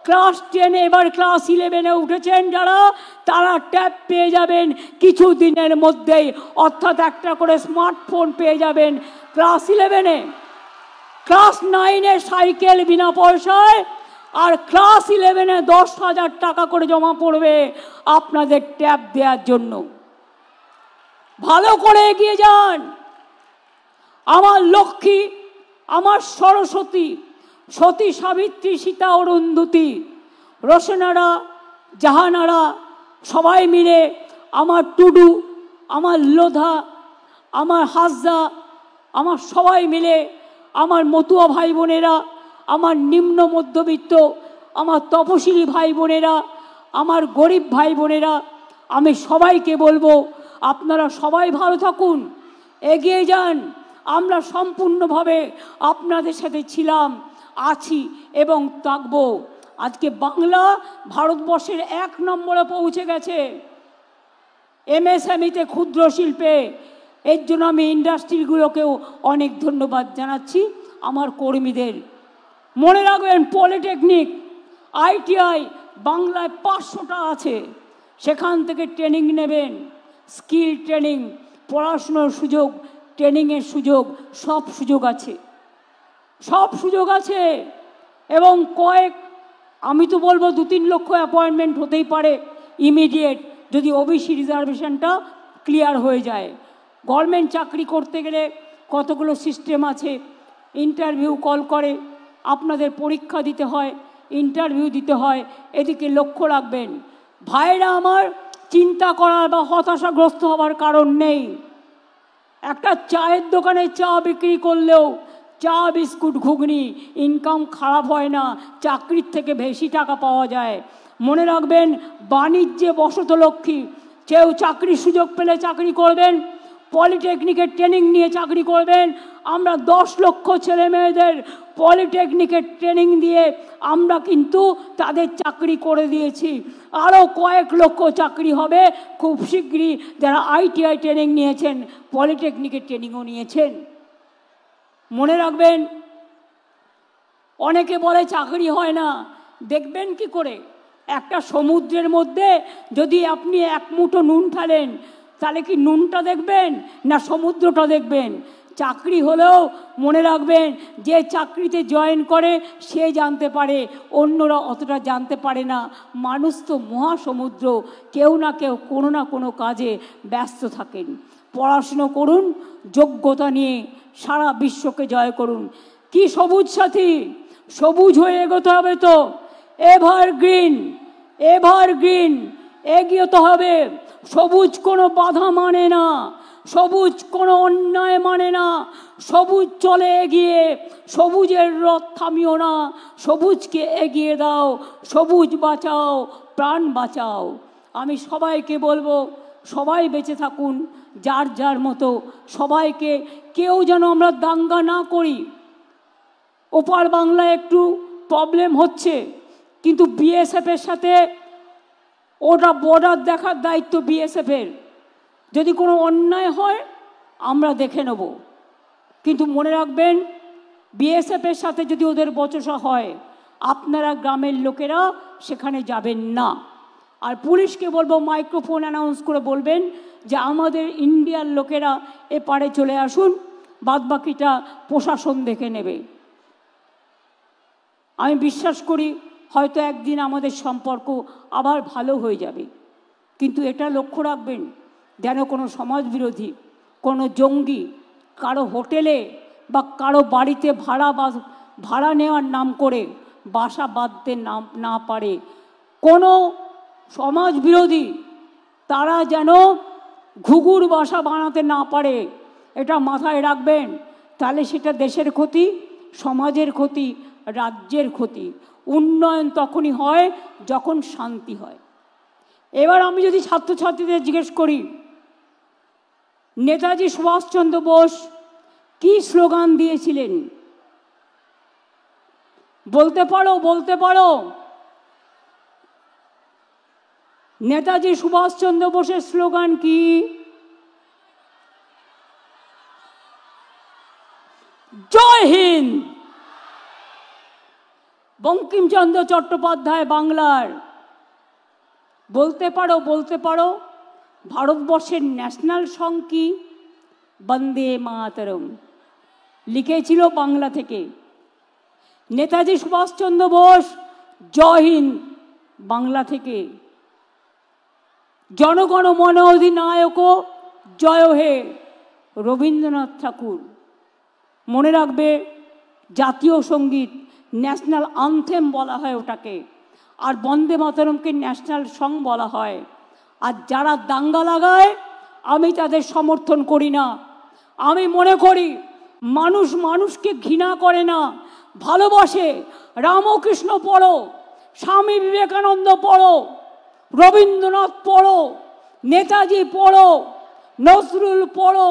[SPEAKER 14] ক্লাস 10 এবার ক্লাস 11-এ উঠেছেন যারা, তারা ট্যাব পেয়ে যাবেন কিছু দিনের মধ্যেই, অর্থাৎ একটা করে স্মার্টফোন পেয়ে যাবেন ক্লাস 11-এ। ক্লাস 9-এ সাইকেল বিনা পয়সায়, আর ক্লাস 11-এ 10,000 টাকা করে জমা পড়বে আপনাদের ট্যাব দেওয়ার জন্য। ভালো করে এগিয়ে যান। আমার লক্ষ্মী, আমার সরস্বতী, সতী সাবিত্রী, সীতা অরুন্ধতী, রোশনারা, জাহানারা সবাই মিলে, আমার টুডু, আমার লোধা, আমার হাজদা, আমার সবাই মিলে, আমার মতুয়া ভাই বোনেরা, আমার নিম্ন মধ্যবিত্ত, আমার তপশিলি ভাই বোনেরা, আমার গরিব ভাই বোনেরা, আমি সবাইকে বলবো আপনারা সবাই ভালো থাকুন, এগিয়ে যান। আমরা সম্পূর্ণভাবে আপনাদের সাথে ছিলাম, আছি এবং থাকব। আজকে বাংলা ভারতবর্ষের 1 নম্বরে পৌঁছে গেছে এমএসএমইতে, ক্ষুদ্র শিল্পে। এর জন্য আমি ইন্ডাস্ট্রিগুলোকেও অনেক ধন্যবাদ জানাচ্ছি, আমার কর্মীদের। মনে রাখবেন, পলিটেকনিক, আইটিআই বাংলায় 500টা আছে, সেখান থেকে ট্রেনিং নেবেন, স্কিল ট্রেনিং, পড়াশুনোর সুযোগ, ট্রেনিংয়ের সুযোগ, সব সুযোগ আছে, সব সুযোগ আছে। এবং আমি তো বলবো 2-3 লক্ষ অ্যাপয়েন্টমেন্ট হতেই পারে ইমিডিয়েট, যদি ওবিসি রিজার্ভেশনটা ক্লিয়ার হয়ে যায়। গভর্নমেন্ট চাকরি করতে গেলে কতগুলো সিস্টেম আছে, ইন্টারভিউ কল করে, আপনাদের পরীক্ষা দিতে হয়, ইন্টারভিউ দিতে হয়, এদিকে লক্ষ্য রাখবেন। ভাইরা আমার, চিন্তা করার বা হতাশাগ্রস্ত হওয়ার কারণ নেই। একটা চায়ের দোকানে চা বিক্রি করলেও চা, বিস্কুট, ঘুগনি ইনকাম খারাপ হয় না, চাকরির থেকে বেশি টাকা পাওয়া যায়। মনে রাখবেন, বাণিজ্যে বসত লক্ষ্মী, কেউ চাকরির সুযোগ পেলে চাকরি করবেন, পলিটেকনিকের ট্রেনিং নিয়ে চাকরি করবেন। আমরা 10 লক্ষ ছেলে মেয়েদের পলিটেকনিকের ট্রেনিং দিয়ে আমরা কিন্তু তাদের চাকরি করে দিয়েছি। আরও কয়েক লক্ষ চাকরি হবে খুব শীঘ্রই, যারা আইটিআই ট্রেনিং নিয়েছেন, পলিটেকনিকের ট্রেনিংও নিয়েছেন। মনে রাখবেন, অনেকে বলে চাকরি হয় না, দেখবেন কি করে? একটা সমুদ্রের মধ্যে যদি আপনি 1 মুঠো নুন ফেলেন, তাহলে কি নুনটা দেখবেন না সমুদ্রটা দেখবেন? চাকরি হলেও মনে রাখবেন, যে চাকরিতে জয়েন করে সে জানতে পারে, অন্যরা অতটা জানতে পারে না। মানুষ তো মহাসমুদ্র, কেউ না কেউ কোনো না কোনো কাজে ব্যস্ত থাকেন। পড়াশুনো করুন, যোগ্যতা নিয়ে সারা বিশ্বকে জয় করুন। কি সবুজ সাথী, সবুজ হয়ে এগোতে হবে তো, এভারগ্রিন, এভারগ্রিন এগিয়ে হবে। সবুজ কোনো বাধা মানে না, সবুজ কোনো অন্যায় মানে না, সবুজ চলে এগিয়ে, সবুজের রথ থামিও না, সবুজকে এগিয়ে দাও, সবুজ বাঁচাও, প্রাণ বাঁচাও। আমি সবাইকে বলবো, সবাই বেঁচে থাকুন যার যার মতো, সবাইকে, কেউ যেন আমরা দাঙ্গা না করি। ওপার বাংলায় একটু প্রবলেম হচ্ছে, কিন্তু বিএসএফের সাথে ওটা বর্ডার দেখার দায়িত্ব বিএসএফের। যদি কোনো অন্যায় হয় আমরা দেখে নেব, কিন্তু মনে রাখবেন, বিএসএফের সাথে যদি ওদের বচসা হয়, আপনারা গ্রামের লোকেরা সেখানে যাবেন না। আর পুলিশকে বলবো, মাইক্রোফোন অ্যানাউন্স করে বলবেন যে আমাদের ইন্ডিয়ার লোকেরা এপারে চলে আসুন, বাদবাকিটা প্রশাসন দেখে নেবে। আমি বিশ্বাস করি হয়তো একদিন আমাদের সম্পর্ক আবার ভালো হয়ে যাবে, কিন্তু এটা লক্ষ্য রাখবেন যেন কোনো সমাজবিরোধী, কোনো জঙ্গি কারো হোটেলে বা কারো বাড়িতে ভাড়া নেওয়ার নাম করে বাসা বাঁধতে না পারে। কোনো সমাজবিরোধী তারা যেন ঘুঘুর বাসা বানাতে না পারে, এটা মাথায় রাখবেন। তাহলে সেটা দেশের ক্ষতি, সমাজের ক্ষতি, রাজ্যের ক্ষতি। উন্নয়ন তখনই হয় যখন শান্তি হয়। এবার আমি যদি ছাত্রছাত্রীদের জিজ্ঞেস করি, নেতাজি সুভাষচন্দ্র বোস কি স্লোগান দিয়েছিলেন? বলতে পারো? নেতাজি সুভাষচন্দ্র বোসের স্লোগান কি? জয় হিন্দ। বঙ্কিমচন্দ্র চট্টোপাধ্যায় বাংলার। বলতে পারো? ভারতবর্ষের ন্যাশনাল সং কি? বন্দে মাতরম। লিখেছিল বাংলা থেকে। নেতাজি সুভাষচন্দ্র বোস জয় হিন্দ বাংলা থেকে। জনগণ মন অধিনায়ক জয় হে রবীন্দ্রনাথ ঠাকুর। মনে রাখবে, জাতীয় সঙ্গীত ন্যাশনাল আনথেম বলা হয় ওটাকে, আর বন্দে মাতরমকে ন্যাশনাল সং বলা হয়। আর যারা দাঙ্গা লাগায় আমি তাদের সমর্থন করি না। আমি মনে করি মানুষ মানুষকে ঘৃণা করে না, ভালোবাসে। রামকৃষ্ণ পড়ো, স্বামী বিবেকানন্দ পড়ো, রবীন্দ্রনাথ পড়ো, নেতাজি পড়ো, নজরুল পড়ো,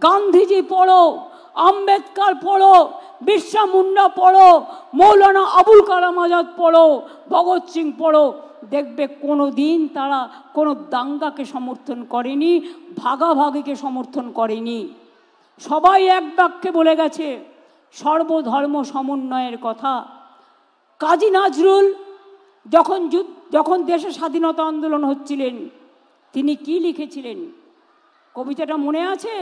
[SPEAKER 14] গান্ধীজি পড়ো, আম্বেদকর পড়ো, বিরসা মুন্ডা পড়ো, মৌলানা আবুল কালাম আজাদ পড়ো, ভগৎ সিং পড়ো। দেখবে কোনো দিন তারা কোনো দাঙ্গাকে সমর্থন করেনি, ভাগাভাগিকে সমর্থন করেনি। সবাই এক বাক্যে বলে গেছে সর্বধর্ম সমন্বয়ের কথা। কাজী নজরুল যখন দেশে স্বাধীনতা আন্দোলন হচ্ছিলেন, তিনি কি লিখেছিলেন? কবিতাটা মনে আছে?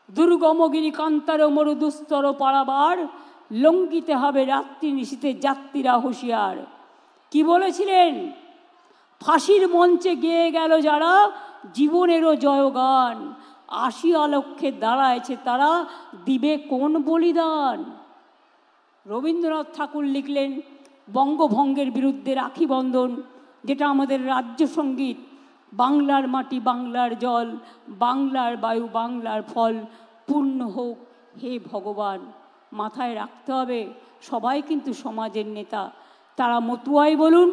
[SPEAKER 14] দুর্গমগিরি কান্তার মরু দুস্তর পারাবার, লঙ্ঘিতে হবে রাত্রি নিশীতে যাত্রীরা হুঁশিয়ার। কি বলেছিলেন? ফাঁসির মঞ্চে গেয়ে গেল যারা জীবনেরও জয়গান, আসিয়া লক্ষ্যে দাঁড়ায়ছে তারা দিবে কোন বলিদান। রবীন্দ্রনাথ ঠাকুর লিখলেন বঙ্গভঙ্গের বিরুদ্ধে রাখি বন্ধন, যেটা আমাদের রাজ্য সঙ্গীত। বাংলার মাটি বাংলার জল, বাংলার বায়ু বাংলার ফল, পূর্ণ হোক হে ভগবান। মাথায় রাখতে হবে সবাই কিন্তু সমাজের নেতা। তারা মতুয়াই বলুন,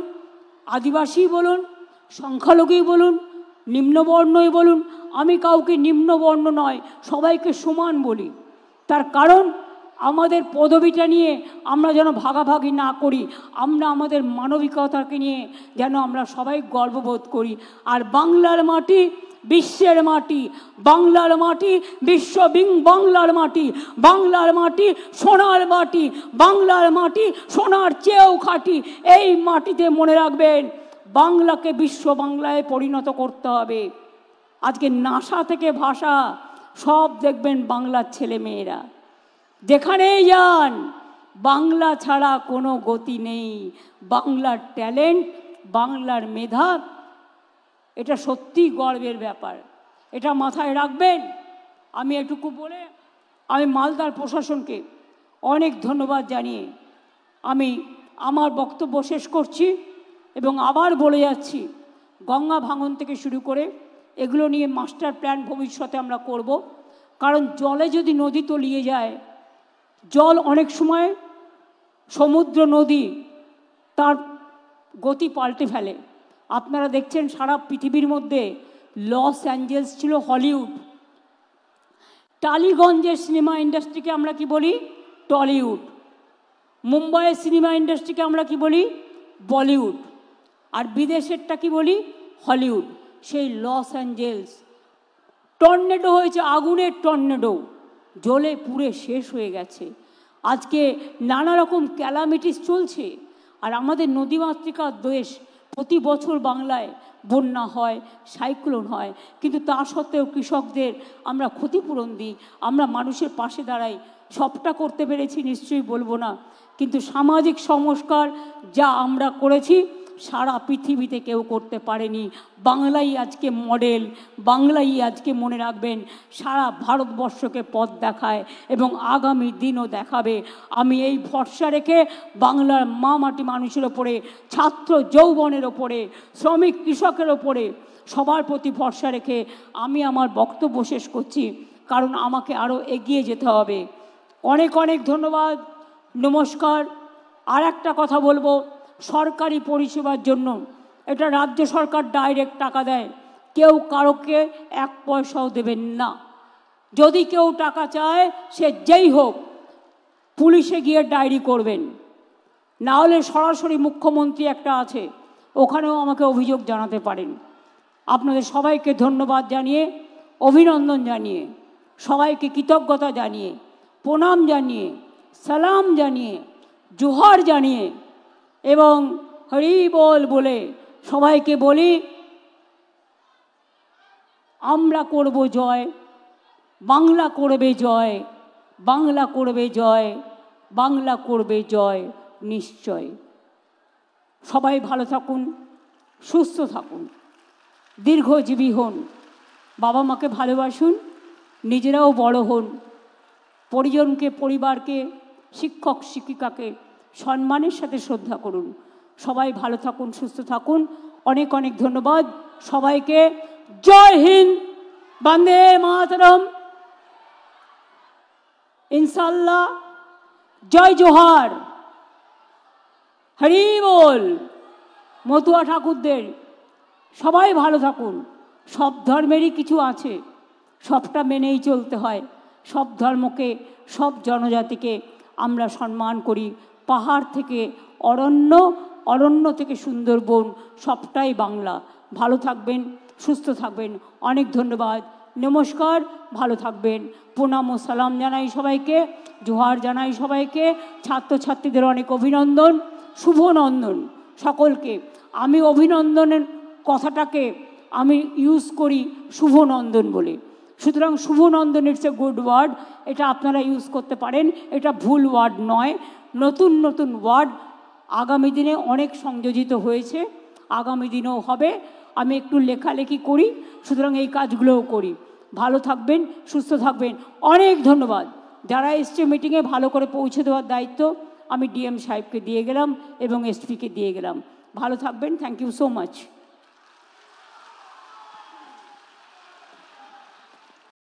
[SPEAKER 14] আদিবাসী বলুন, সংখ্যালঘুই বলুন, নিম্নবর্ণই বলুন। আমি কাউকে নিম্নবর্ণ নয়, সবাইকে সমান বলি। তার কারণ আমাদের পদবিটা নিয়ে আমরা যেন ভাগাভাগি না করি, আমরা আমাদের মানবিকতাকে নিয়ে যেন আমরা সবাই গর্ববোধ করি। আর বাংলার মাটি বিশ্বের মাটি, বাংলার মাটি বাংলার মাটি, বাংলার মাটি সোনার মাটি, বাংলার মাটি সোনার চেয়েও খাঁটি। এই মাটিতে মনে রাখবেন বাংলাকে বিশ্ব বাংলায় পরিণত করতে হবে। আজকে নাসা থেকে ভাষা সব দেখবেন বাংলার ছেলে মেয়েরা, যেখানেই যান বাংলা ছাড়া কোনো গতি নেই। বাংলার ট্যালেন্ট, বাংলার মেধা, এটা সত্যি গর্বের ব্যাপার, এটা মাথায় রাখবেন। আমি এটুকু বলে আমি মালদার প্রশাসনকে অনেক ধন্যবাদ জানিয়ে আমি আমার বক্তব্য শেষ করছি এবং আবার বলে যাচ্ছি, গঙ্গা ভাঙন থেকে শুরু করে এগুলো নিয়ে মাস্টার প্ল্যান ভবিষ্যতে আমরা করব। কারণ জলে যদি নদী তলিয়ে যায়, জল অনেক সময় সমুদ্র নদী তার গতি পাল্টে ফেলে। আপনারা দেখছেন সারা পৃথিবীর মধ্যে লস অ্যাঞ্জেলস ছিল হলিউড, টালিগঞ্জের সিনেমা ইন্ডাস্ট্রিকে আমরা কি বলি? টলিউড। মুম্বাইয়ের সিনেমা ইন্ডাস্ট্রিকে আমরা কি বলি? বলিউড। আর বিদেশেরটা কি বলি? হলিউড। সেই লস অ্যাঞ্জেলস টর্নেডো হয়েছে, আগুনের টর্নেডো, জ্বলে পুড়ে শেষ হয়ে গেছে। আজকে নানা রকম ক্যালামিটিস চলছে। আর আমাদের নদীমাতৃকার দেশ, প্রতি বছর বাংলায় বন্যা হয়, সাইক্লোন হয়, কিন্তু তা সত্ত্বেও কৃষকদের আমরা ক্ষতিপূরণ দিই, আমরা মানুষের পাশে দাঁড়াই। সবটা করতে পেরেছি নিশ্চয়ই বলবো না, কিন্তু সামাজিক সংস্কার যা আমরা করেছি সারা পৃথিবীতে কেউ করতে পারেনি। বাংলাই আজকে মডেল, বাংলাই আজকে মনে রাখবেন সারা ভারতবর্ষকে পথ দেখায় এবং আগামী দিনও দেখাবে। আমি এই ভরসা রেখে বাংলার মা মাটি মানুষের ওপরে, ছাত্র যৌবনের ওপরে, শ্রমিক কৃষকের ওপরে সবার প্রতি ভরসা রেখে আমি আমার বক্তব্য শেষ করছি, কারণ আমাকে আরও এগিয়ে যেতে হবে। অনেক অনেক ধন্যবাদ, নমস্কার। আর একটা কথা বলবো, সরকারি পরিষেবার জন্য এটা রাজ্য সরকার ডাইরেক্ট টাকা দেয়, কেউ কারোকে এক পয়সাও দেবেন না। যদি কেউ টাকা চায় সে যেই হোক পুলিশে গিয়ে ডায়েরি করবেন, না হলে সরাসরি মুখ্যমন্ত্রী একটা আছে, ওখানেও আমাকে অভিযোগ জানাতে পারেন। আপনাদের সবাইকে ধন্যবাদ জানিয়ে, অভিনন্দন জানিয়ে, সবাইকে কৃতজ্ঞতা জানিয়ে, প্রণাম জানিয়ে, সালাম জানিয়ে, জোহার জানিয়ে এবং হরি বল বলে সবাইকে বলি, আমরা করব জয়, বাংলা করবে জয়, বাংলা করবে জয়, বাংলা করবে জয় নিশ্চয়। সবাই ভালো থাকুন, সুস্থ থাকুন, দীর্ঘজীবী হন, বাবা মাকে ভালোবাসুন, নিজেরাও বড় হন, পরিজনকে, পরিবারকে, শিক্ষক শিক্ষিকাকে সম্মানের সাথে শ্রদ্ধা করুন। সবাই ভালো থাকুন, সুস্থ থাকুন। অনেক অনেক ধন্যবাদ সবাইকে। জয় হিন্দ, বন্দে মাতরম, ইনশাল্লাহ, জয় জোহার, হরি বল। মতুয়া ঠাকুরদের সবাই ভালো থাকুন। সব ধর্মেরই কিছু আছে, সবটা মেনেই চলতে হয়। সব ধর্মকে, সব জনজাতিকে আমরা সম্মান করি। পাহাড় থেকে অরণ্য, অরণ্য থেকে সুন্দরবন, সবটাই বাংলা। ভালো থাকবেন, সুস্থ থাকবেন। অনেক ধন্যবাদ, নমস্কার, ভালো থাকবেন। প্রণাম ও সালাম জানাই সবাইকে, জোহার জানাই সবাইকে। ছাত্রছাত্রীদের অনেক অভিনন্দন, শুভনন্দন সকলকে। আমি অভিনন্দনের কথাটাকে আমি ইউজ করি শুভনন্দন বলে, সুতরাং শুভনন্দন ইটস এ গুড ওয়ার্ড, এটা আপনারা ইউজ করতে পারেন, এটা ভুল ওয়ার্ড নয়। নতুন নতুন ওয়ার্ড আগামী দিনে অনেক সংযোজিত হয়েছে, আগামী দিনেও হবে। আমি একটু লেখালেখি করি, সুতরাং এই কাজগুলোও করি। ভালো থাকবেন, সুস্থ থাকবেন। অনেক ধন্যবাদ। যারা এসছে মিটিংয়ে ভালো করে পৌঁছে দেওয়ার দায়িত্ব আমি ডিএম সাহেবকে দিয়ে গেলাম এবং এসপিকে দিয়ে গেলাম। ভালো থাকবেন, থ্যাংক ইউ সো মাচ।